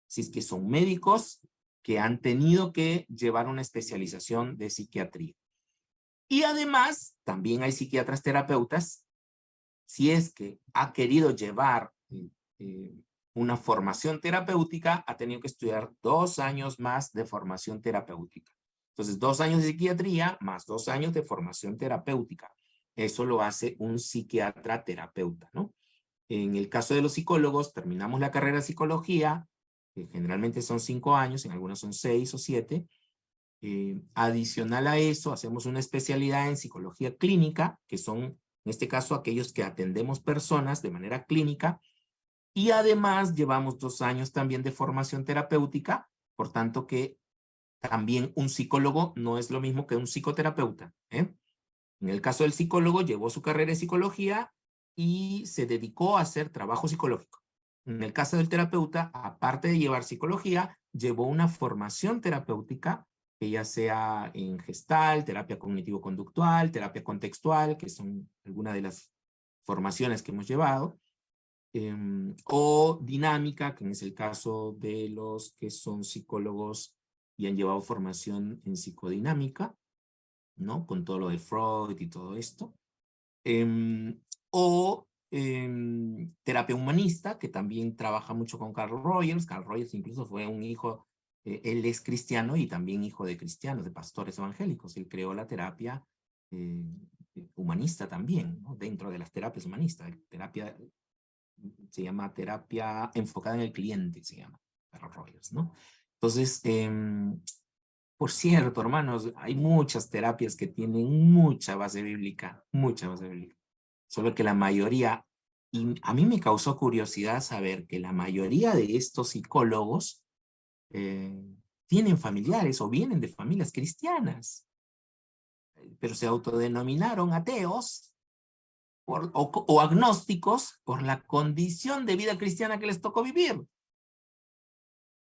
Si es que son médicos que han tenido que llevar una especialización de psiquiatría. Y además, también hay psiquiatras terapeutas, si es que ha querido llevar una formación terapéutica, ha tenido que estudiar 2 años más de formación terapéutica. Entonces, 2 años de psiquiatría más 2 años de formación terapéutica. Eso lo hace un psiquiatra terapeuta, ¿no? En el caso de los psicólogos, terminamos la carrera de psicología, que generalmente son 5 años, en algunos son 6 o 7. Adicional a eso, hacemos una especialidad en psicología clínica, que son, en este caso, aquellos que atendemos personas de manera clínica, y además llevamos 2 años también de formación terapéutica, por tanto que también un psicólogo no es lo mismo que un psicoterapeuta, ¿eh? En el caso del psicólogo, llevó su carrera en psicología y se dedicó a hacer trabajo psicológico. En el caso del terapeuta, aparte de llevar psicología, llevó una formación terapéutica que ya sea en Gestalt, terapia cognitivo-conductual, terapia contextual, que son algunas de las formaciones que hemos llevado, o dinámica, que es el caso de los que son psicólogos y han llevado formación en psicodinámica, ¿no? Con todo lo de Freud y todo esto. O terapia humanista, que también trabaja mucho con Carl Rogers. Carl Rogers incluso fue un hijo, él es cristiano y también hijo de cristianos, de pastores evangélicos. Él creó la terapia humanista también, ¿no? Dentro de las terapias humanistas. Terapia, se llama terapia enfocada en el cliente, se llama Carl Rogers, ¿no? Entonces, por cierto, hermanos, hay muchas terapias que tienen mucha base bíblica, solo que la mayoría, y a mí me causó curiosidad saber que la mayoría de estos psicólogos tienen familiares o vienen de familias cristianas, pero se autodenominaron ateos o agnósticos por la condición de vida cristiana que les tocó vivir.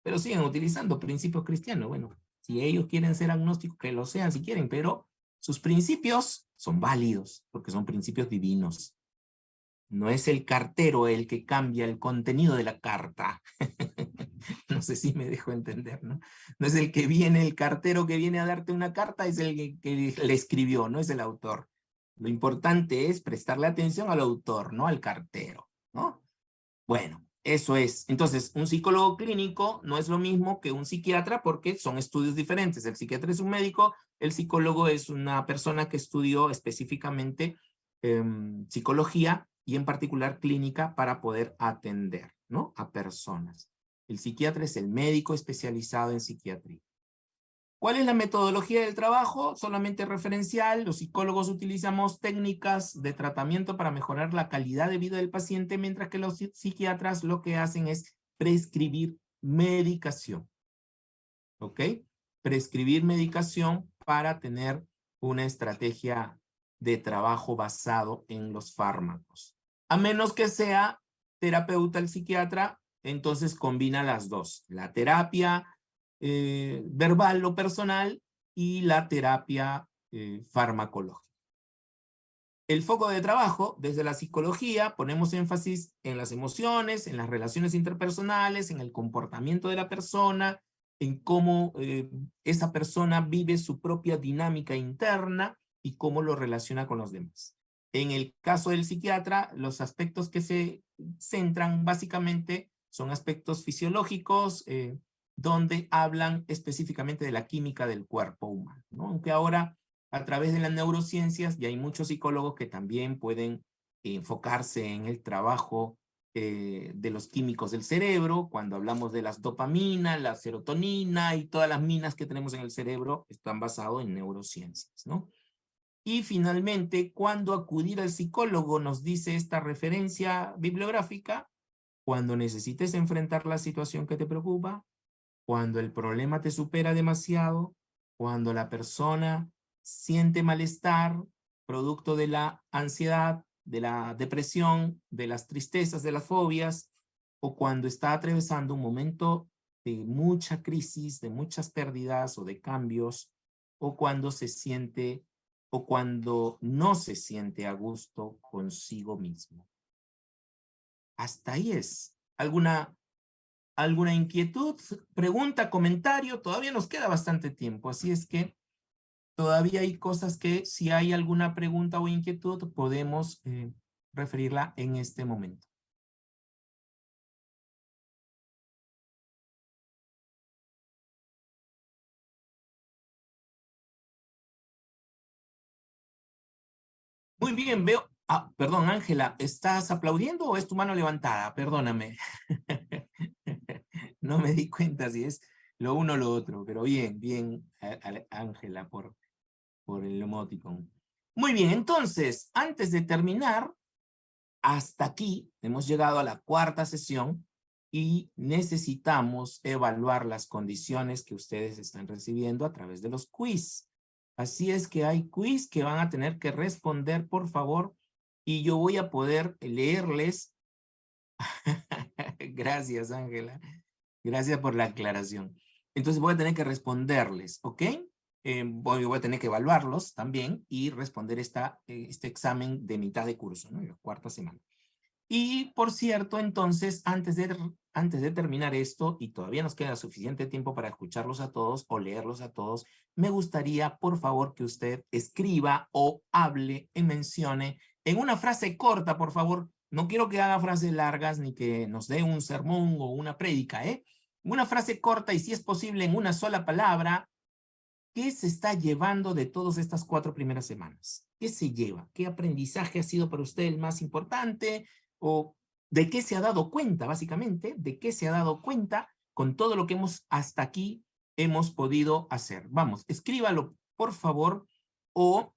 Pero siguen utilizando principios cristianos. Bueno, si ellos quieren ser agnósticos, que lo sean si quieren, pero sus principios son válidos, porque son principios divinos. No es el cartero el que cambia el contenido de la carta. No sé si me dejo entender, ¿no? No es el que viene, el cartero que viene a darte una carta, es el que le escribió, no es el autor. Lo importante es prestarle atención al autor, no al cartero, ¿no? Bueno, eso es. Entonces, un psicólogo clínico no es lo mismo que un psiquiatra porque son estudios diferentes. El psiquiatra es un médico, el psicólogo es una persona que estudió específicamente psicología y en particular clínica para poder atender, ¿no? A personas. El psiquiatra es el médico especializado en psiquiatría. ¿Cuál es la metodología del trabajo? Solamente referencial. Los psicólogos utilizamos técnicas de tratamiento para mejorar la calidad de vida del paciente, mientras que los psiquiatras lo que hacen es prescribir medicación. ¿Ok? Prescribir medicación para tener una estrategia de trabajo basado en los fármacos. A menos que sea terapeuta el psiquiatra, entonces combina las dos. La terapia verbal o personal y la terapia farmacológica. El foco de trabajo, desde la psicología, ponemos énfasis en las emociones, en las relaciones interpersonales, en el comportamiento de la persona, en cómo esa persona vive su propia dinámica interna y cómo lo relaciona con los demás. En el caso del psiquiatra, los aspectos que se centran básicamente son aspectos fisiológicos, donde hablan específicamente de la química del cuerpo humano, ¿no? Aunque ahora, a través de las neurociencias, ya hay muchos psicólogos que también pueden enfocarse en el trabajo de los químicos del cerebro. Cuando hablamos de las dopaminas, la serotonina y todas las minas que tenemos en el cerebro, están basados en neurociencias, ¿no? Y finalmente, cuando acudir al psicólogo nos dice esta referencia bibliográfica, cuando necesites enfrentar la situación que te preocupa, cuando el problema te supera demasiado, cuando la persona siente malestar, producto de la ansiedad, de la depresión, de las tristezas, de las fobias, o cuando está atravesando un momento de mucha crisis, de muchas pérdidas o de cambios, o cuando se siente, o cuando no se siente a gusto consigo mismo. Hasta ahí es. ¿Alguna inquietud, pregunta, comentario? Todavía nos queda bastante tiempo, así es que todavía hay cosas que si hay alguna pregunta o inquietud podemos referirla en este momento. Muy bien, veo. Ah, perdón, Ángela, ¿estás aplaudiendo o es tu mano levantada? Perdóname. No me di cuenta si es lo uno o lo otro, pero bien, bien, Ángela, por el emoticon. Muy bien, entonces, antes de terminar, hasta aquí hemos llegado a la cuarta sesión y necesitamos evaluar las condiciones que ustedes están recibiendo a través de los quiz. Así es que hay quiz que van a tener que responder, por favor, y yo voy a poder leerles. Gracias, Ángela. Gracias por la aclaración. Entonces voy a tener que responderles, ¿ok? Voy a tener que evaluarlos también y responder este examen de mitad de curso, ¿no? La cuarta semana. Y por cierto, entonces, antes de terminar esto, y todavía nos queda suficiente tiempo para escucharlos a todos o leerlos a todos, me gustaría, por favor, que usted escriba o hable y mencione en una frase corta, por favor. No quiero que haga frases largas ni que nos dé un sermón o una prédica, ¿eh? Una frase corta y si es posible en una sola palabra. ¿Qué se está llevando de todas estas 4 primeras semanas? ¿Qué se lleva? ¿Qué aprendizaje ha sido para usted el más importante? ¿O de qué se ha dado cuenta, básicamente? ¿De qué se ha dado cuenta con todo lo que hasta aquí hemos podido hacer? Vamos, escríbalo, por favor, o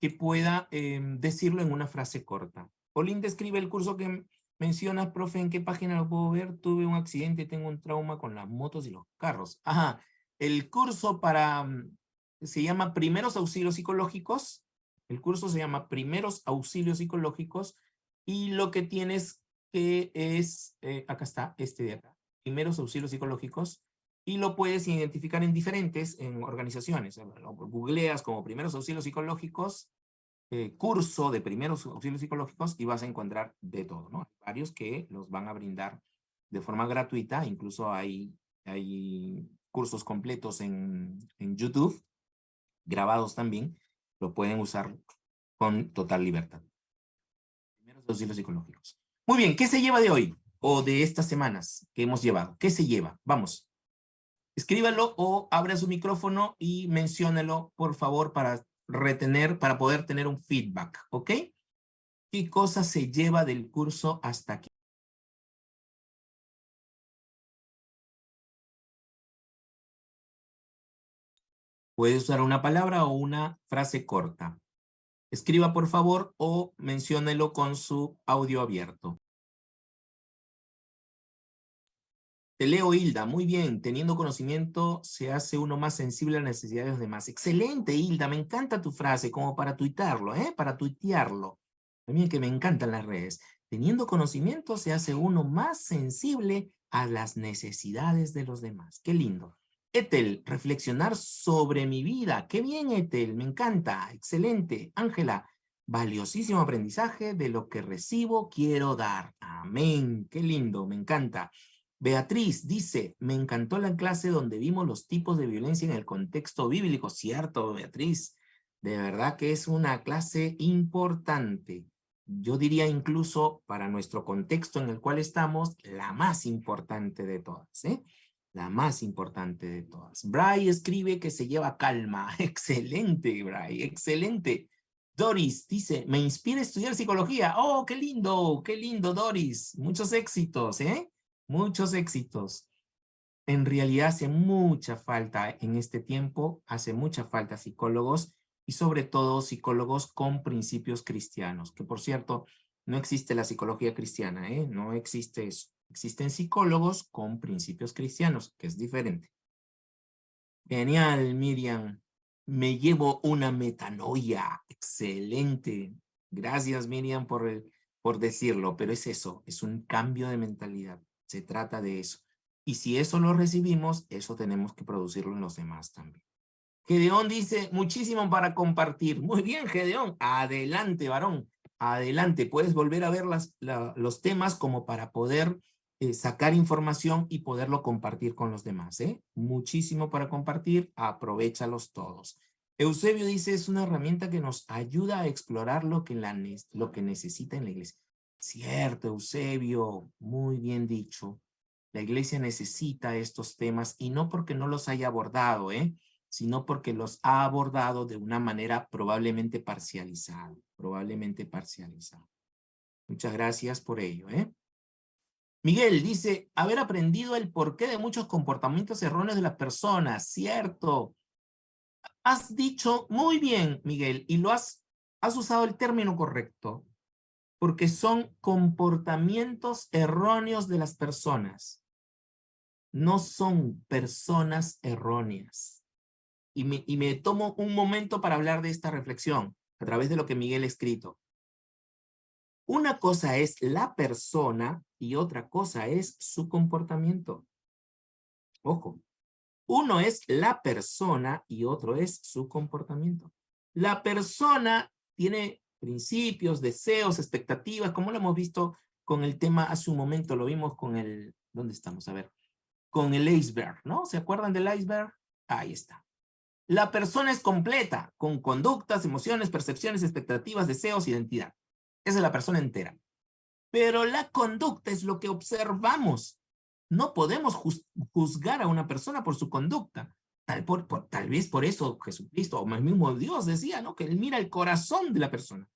que pueda decirlo en una frase corta. Olinda, escribe el curso que mencionas, profe, ¿en qué página lo puedo ver? Tuve un accidente, tengo un trauma con las motos y los carros. Ajá. El curso se llama Primeros Auxilios Psicológicos. El curso se llama Primeros Auxilios Psicológicos y lo que tienes que es, acá está, este de acá, Primeros Auxilios Psicológicos, y lo puedes identificar en diferentes organizaciones. Lo googleas como Primeros Auxilios Psicológicos, curso de Primeros Auxilios Psicológicos y vas a encontrar de todo, ¿no? Varios que los van a brindar de forma gratuita, incluso hay cursos completos en YouTube, grabados también, lo pueden usar con total libertad. Primeros auxilios psicológicos. Muy bien, ¿qué se lleva de hoy? O de estas semanas que hemos llevado. ¿Qué se lleva? Vamos. Escríbalo o abra su micrófono y menciónelo, por favor, para poder tener un feedback, ¿ok? ¿Qué cosa se lleva del curso hasta aquí? Puede usar una palabra o una frase corta. Escriba, por favor, o menciónelo con su audio abierto. Te leo, Hilda. Muy bien. Teniendo conocimiento, se hace uno más sensible a las necesidades de los demás. Excelente, Hilda. Me encanta tu frase, como para tuitearlo, ¿eh? Para tuitearlo. También que me encantan las redes. Teniendo conocimiento, se hace uno más sensible a las necesidades de los demás. Qué lindo. Ethel, reflexionar sobre mi vida. Qué bien, Ethel. Me encanta. Excelente. Ángela, valiosísimo aprendizaje de lo que recibo, quiero dar. Amén. Qué lindo. Me encanta. Beatriz dice, me encantó la clase donde vimos los tipos de violencia en el contexto bíblico. Cierto, Beatriz, de verdad que es una clase importante. Yo diría incluso para nuestro contexto en el cual estamos, la más importante de todas, ¿eh? La más importante de todas. Bray escribe que se lleva calma. Excelente, Bray, excelente. Doris dice, me inspira a estudiar psicología. Oh, qué lindo, Doris. Muchos éxitos, ¿eh? Muchos éxitos. En realidad hace mucha falta en este tiempo, hace mucha falta psicólogos y sobre todo psicólogos con principios cristianos, que por cierto, no existe la psicología cristiana, ¿eh? No existe eso. Existen psicólogos con principios cristianos, que es diferente. Genial, Miriam. Me llevo una metanoia. Excelente. Gracias, Miriam, por decirlo, pero es eso, es un cambio de mentalidad. Se trata de eso. Y si eso lo recibimos, eso tenemos que producirlo en los demás también. Gedeón dice, muchísimo para compartir. Muy bien, Gedeón. Adelante, varón. Adelante. Puedes volver a ver los temas como para poder sacar información y poderlo compartir con los demás. Muchísimo para compartir. Aprovéchalos todos. Eusebio dice, es una herramienta que nos ayuda a explorar lo que necesita en la iglesia. Cierto, Eusebio. Muy bien dicho. La iglesia necesita estos temas y no porque no los haya abordado, sino porque los ha abordado de una manera probablemente parcializada. Muchas gracias por ello, Miguel dice, haber aprendido el porqué de muchos comportamientos erróneos de las personas. Cierto. Has dicho muy bien, Miguel, y has usado el término correcto, porque son comportamientos erróneos de las personas. No son personas erróneas. Y me tomo un momento para hablar de esta reflexión a través de lo que Miguel ha escrito. Una cosa es la persona y otra cosa es su comportamiento. Ojo, Uno es la persona y otro es su comportamiento. La persona tiene principios, deseos, expectativas, como lo hemos visto con el tema hace un momento, lo vimos con el, ¿dónde estamos? A ver, con el iceberg, ¿no? ¿Se acuerdan del iceberg? Ahí está. La persona es completa, con conductas, emociones, percepciones, expectativas, deseos, identidad. Esa es la persona entera. Pero la conducta es lo que observamos. No podemos juzgar a una persona por su conducta. Tal vez por eso Jesucristo, o el mismo Dios decía, ¿no? Que él mira el corazón de la persona.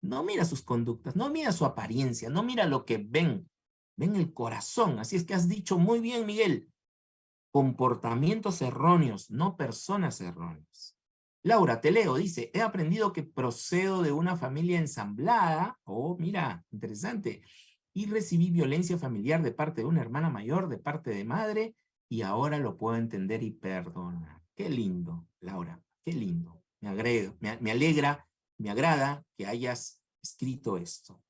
No mira sus conductas, no mira su apariencia, no mira lo que ven. Ven el corazón. Así es que has dicho muy bien, Miguel. Comportamientos erróneos, no personas erróneas. Laura, te leo, dice, he aprendido que procedo de una familia ensamblada. Oh, mira, interesante. Y recibí violencia familiar de parte de una hermana mayor, de parte de madre, y ahora lo puedo entender y perdonar. Qué lindo, Laura, qué lindo. Me alegra, me agrada que hayas escrito esto.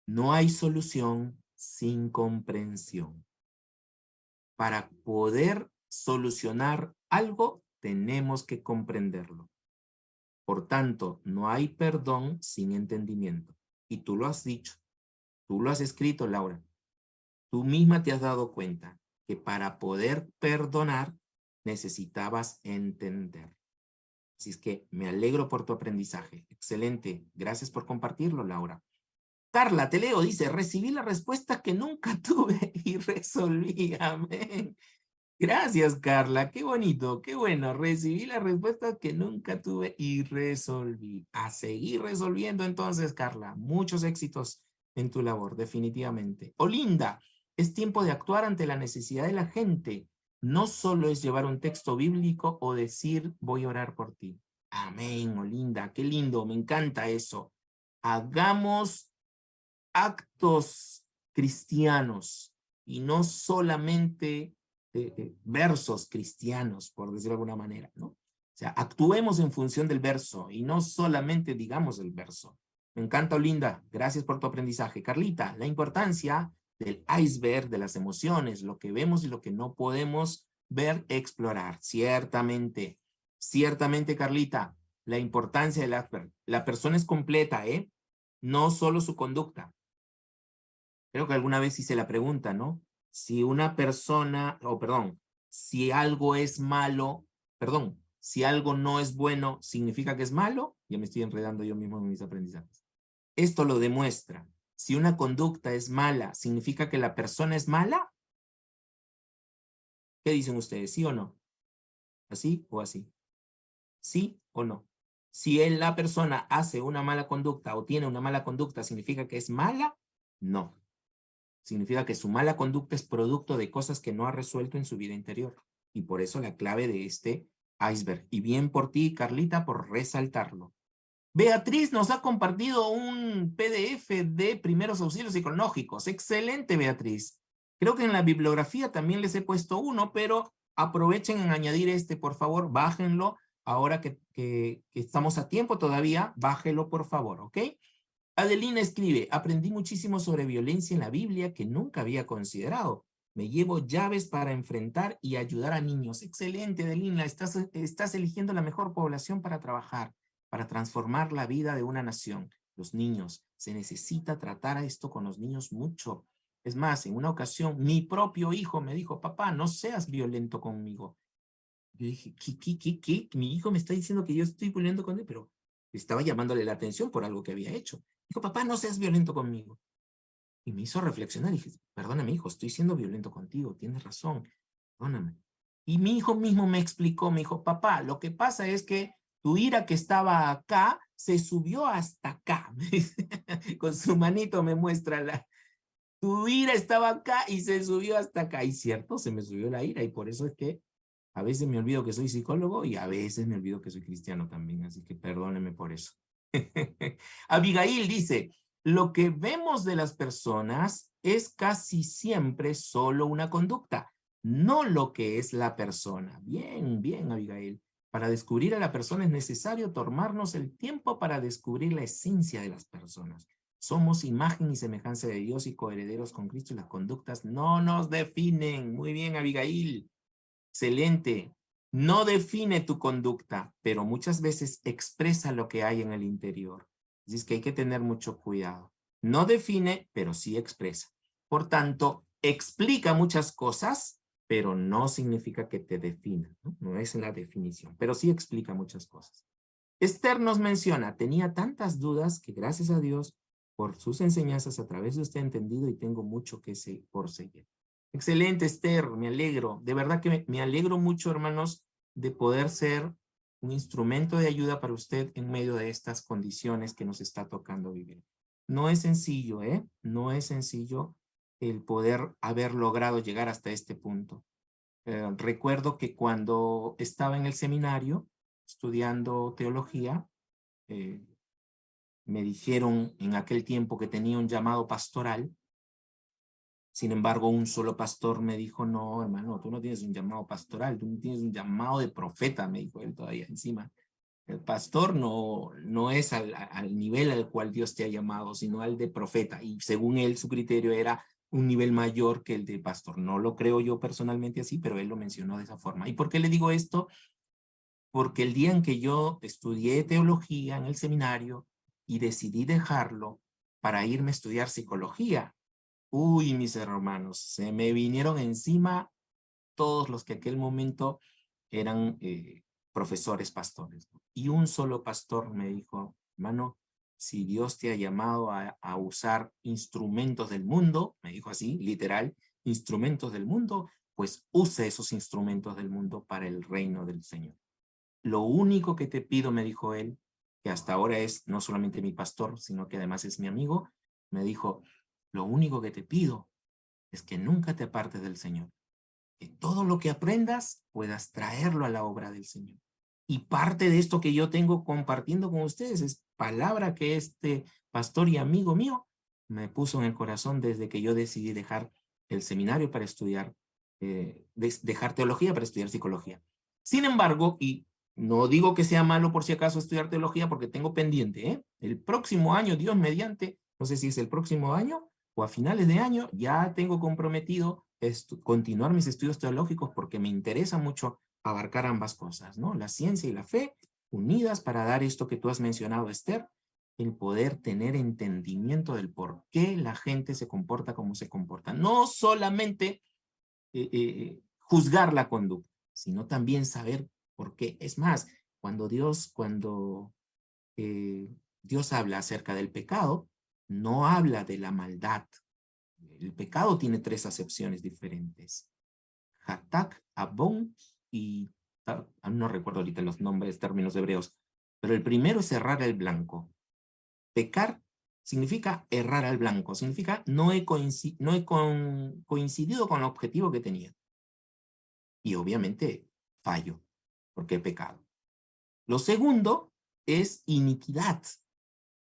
No hay solución sin comprensión. Para poder solucionar algo, tenemos que comprenderlo. Por tanto, no hay perdón sin entendimiento. Y tú lo has dicho, tú lo has escrito, Laura. Tú misma te has dado cuenta que para poder perdonar, necesitabas entender. Así es que me alegro por tu aprendizaje. Excelente. Gracias por compartirlo, Laura. Carla, te leo, dice, recibí la respuesta que nunca tuve y resolví. Amén. Gracias, Carla. Qué bonito, qué bueno. Recibí la respuesta que nunca tuve y resolví. A seguir resolviendo entonces, Carla. Muchos éxitos en tu labor, definitivamente. Olinda, es tiempo de actuar ante la necesidad de la gente. No solo es llevar un texto bíblico o decir, voy a orar por ti. Amén, Olinda. Qué lindo, me encanta eso. Hagamos actos cristianos y no solamente versos cristianos, por decirlo de alguna manera, ¿no? O sea, actuemos en función del verso y no solamente digamos el verso. Me encanta, Olinda. Gracias por tu aprendizaje. Carlita, la importancia del iceberg, de las emociones, lo que vemos y lo que no podemos ver, explorar. Ciertamente, ciertamente, Carlita, la importancia del iceberg. La persona es completa, ¿eh? No solo su conducta. Creo que alguna vez hice la pregunta, ¿no? Si una persona, si algo es malo, si algo no es bueno, ¿significa que es malo? Ya me estoy enredando yo mismo en mis aprendizajes. Esto lo demuestra. Si una conducta es mala, ¿significa que la persona es mala? ¿Qué dicen ustedes? ¿Sí o no? ¿Así o así? ¿Sí o no? Si la persona hace una mala conducta o tiene una mala conducta, ¿significa que es mala? No. Significa que su mala conducta es producto de cosas que no ha resuelto en su vida interior. Y por eso la clave de este iceberg. Y bien por ti, Carlita, por resaltarlo. Beatriz nos ha compartido un PDF de primeros auxilios psicológicos. Excelente, Beatriz. Creo que en la bibliografía también les he puesto uno, pero aprovechen en añadir este, por favor, bájenlo. Ahora que estamos a tiempo todavía, bájelo, por favor, ¿ok? Adelina escribe, aprendí muchísimo sobre violencia en la Biblia que nunca había considerado. Me llevo llaves para enfrentar y ayudar a niños. Excelente, Adelina, estás eligiendo la mejor población para trabajar, para transformar la vida de una nación. Los niños, se necesita tratar a esto con los niños mucho. Es más, en una ocasión, mi propio hijo me dijo, papá, no seas violento conmigo. Yo dije, ¿qué? Mi hijo me está diciendo que yo estoy violento con él, pero estaba llamándole la atención por algo que había hecho. Dijo, papá, no seas violento conmigo. Y me hizo reflexionar. Y dije, perdóname, hijo, estoy siendo violento contigo. Tienes razón. Perdóname. Y mi hijo mismo me explicó, me dijo, papá, lo que pasa es que tu ira que estaba acá se subió hasta acá. Con su manito me muestra tu ira estaba acá y se subió hasta acá. Y cierto, se me subió la ira. Y por eso es que a veces me olvido que soy psicólogo y a veces me olvido que soy cristiano también. Así que perdóneme por eso. Abigail dice, lo que vemos de las personas es casi siempre solo una conducta, no lo que es la persona. Bien, bien, Abigail. Para descubrir a la persona es necesario tomarnos el tiempo para descubrir la esencia de las personas. Somos imagen y semejanza de Dios y coherederos con Cristo y las conductas no nos definen. Muy bien, Abigail. Excelente. No define tu conducta, pero muchas veces expresa lo que hay en el interior. Así es que hay que tener mucho cuidado. No define, pero sí expresa. Por tanto, explica muchas cosas, pero no significa que te defina, ¿no? No es la definición, pero sí explica muchas cosas. Esther nos menciona, tenía tantas dudas que gracias a Dios, por sus enseñanzas a través de usted he entendido y tengo mucho que por seguir. Excelente, Esther, me alegro. De verdad que me alegro mucho, hermanos, de poder ser un instrumento de ayuda para usted en medio de estas condiciones que nos está tocando vivir. No es sencillo, ¿eh? No es sencillo el poder haber logrado llegar hasta este punto. Recuerdo que cuando estaba en el seminario, estudiando teología, me dijeron en aquel tiempo que tenía un llamado pastoral. Sin embargo, un solo pastor me dijo, no, hermano, tú no tienes un llamado pastoral, tú tienes un llamado de profeta, me dijo él todavía encima. El pastor no es al nivel al cual Dios te ha llamado, sino al de profeta. Y según él, su criterio era un nivel mayor que el de pastor. No lo creo yo personalmente así, pero él lo mencionó de esa forma. ¿Y por qué le digo esto? Porque el día en que yo estudié teología en el seminario y decidí dejarlo para irme a estudiar psicología, uy, mis hermanos, se me vinieron encima todos los que aquel momento eran profesores pastores. Y un solo pastor me dijo, hermano, si Dios te ha llamado a usar instrumentos del mundo, me dijo así, literal, instrumentos del mundo, pues use esos instrumentos del mundo para el reino del Señor. Lo único que te pido, me dijo él, que hasta ahora es no solamente mi pastor, sino que además es mi amigo, me dijo, lo único que te pido es que nunca te apartes del Señor. Que todo lo que aprendas puedas traerlo a la obra del Señor. Y parte de esto que yo tengo compartiendo con ustedes es palabra que este pastor y amigo mío me puso en el corazón desde que yo decidí dejar el seminario para estudiar, dejar teología para estudiar psicología. Sin embargo, y no digo que sea malo por si acaso estudiar teología porque tengo pendiente, el próximo año, Dios mediante, no sé si es el próximo año o a finales de año, ya tengo comprometido continuar mis estudios teológicos porque me interesa mucho abarcar ambas cosas, ¿no? La ciencia y la fe unidas para dar esto que tú has mencionado, Esther, el poder tener entendimiento del por qué la gente se comporta como se comporta. No solamente juzgar la conducta, sino también saber por qué. Es más, cuando Dios habla acerca del pecado, no habla de la maldad. El pecado tiene 3 acepciones diferentes. Hatak, Abon y no recuerdo ahorita los nombres, términos hebreos, pero el primero es errar al blanco. Pecar significa errar al blanco, significa no he coincidido con el objetivo que tenía. Y obviamente fallo, porque he pecado. Lo segundo es iniquidad.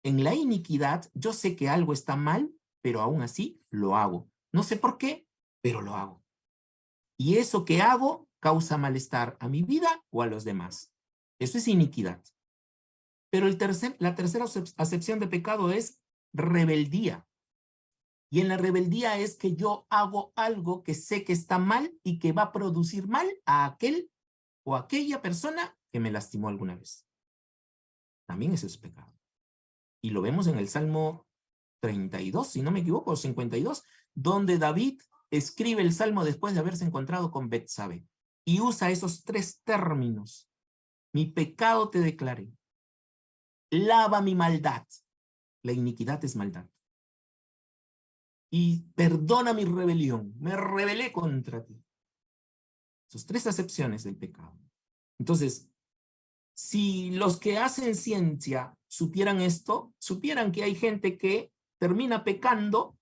En la iniquidad yo sé que algo está mal, pero aún así lo hago. No sé por qué, pero lo hago. Y eso que hago causa malestar a mi vida o a los demás. Eso es iniquidad. Pero la tercera acepción de pecado es rebeldía. Y en la rebeldía es que yo hago algo que sé que está mal y que va a producir mal a aquel o aquella persona que me lastimó alguna vez. También eso es pecado. Y lo vemos en el Salmo 32, si no me equivoco, 52, donde David escribe el Salmo después de haberse encontrado con Betsabe. Y usa esos 3 términos. Mi pecado te declaré. Lava mi maldad. La iniquidad es maldad. Y perdona mi rebelión. Me rebelé contra ti. Esas 3 acepciones del pecado. Entonces, si los que hacen ciencia supieran esto, supieran que hay gente que termina pecando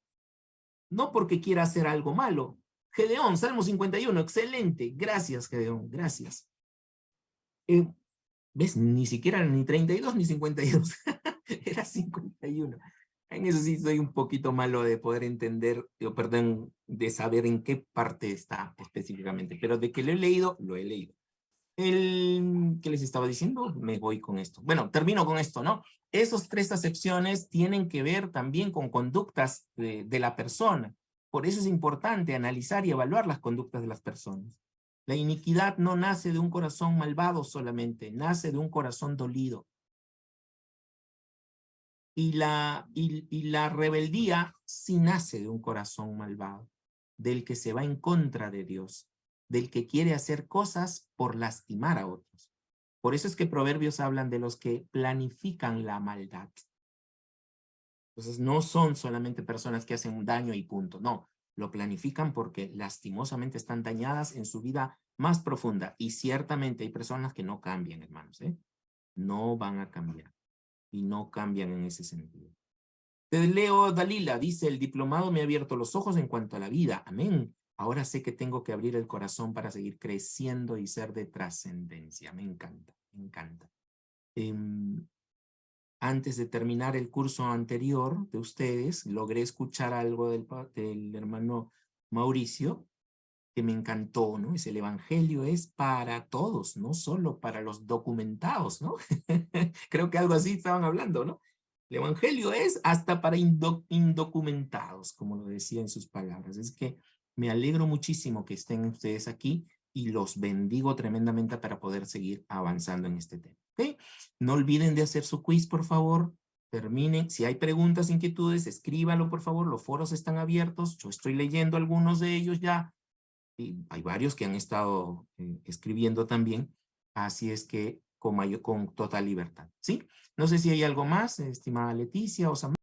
no porque quiera hacer algo malo. Gedeón, Salmo 51, excelente. Gracias, Gedeón, gracias. ¿Ves? Ni siquiera era ni 32 ni 52. Era 51. En eso sí soy un poquito malo de poder entender, o perdón, de saber en qué parte está específicamente. Pero de que lo he leído, lo he leído. ¿Qué les estaba diciendo? Me voy con esto. Bueno, termino con esto, ¿no? Esos 3 acepciones tienen que ver también con conductas de la persona. Por eso es importante analizar y evaluar las conductas de las personas. La iniquidad no nace de un corazón malvado solamente, nace de un corazón dolido. Y la rebeldía sí nace de un corazón malvado, del que se va en contra de Dios, del que quiere hacer cosas por lastimar a otros. Por eso es que Proverbios hablan de los que planifican la maldad. Entonces no son solamente personas que hacen un daño y punto, no. Lo planifican porque lastimosamente están dañadas en su vida más profunda. Y ciertamente hay personas que no cambian, hermanos, ¿eh? No van a cambiar. Y no cambian en ese sentido. Te leo Dalila, dice, el diplomado me ha abierto los ojos en cuanto a la vida. Amén. Ahora sé que tengo que abrir el corazón para seguir creciendo y ser de trascendencia. Me encanta, me encanta. Antes de terminar el curso anterior de ustedes, logré escuchar algo del hermano Mauricio, que me encantó, ¿no? Es el evangelio es para todos, no solo para los documentados, ¿no? Creo que algo así estaban hablando, ¿no? El evangelio es hasta para indocumentados, como lo decía en sus palabras. Es que me alegro muchísimo que estén ustedes aquí y los bendigo tremendamente para poder seguir avanzando en este tema. ¿Ok? No olviden de hacer su quiz, por favor. Terminen. Si hay preguntas, inquietudes, escríbanlo, por favor. Los foros están abiertos. Yo estoy leyendo algunos de ellos ya. Y hay varios que han estado escribiendo también. Así es que con total libertad. ¿Sí? No sé si hay algo más, estimada Leticia o Samantha.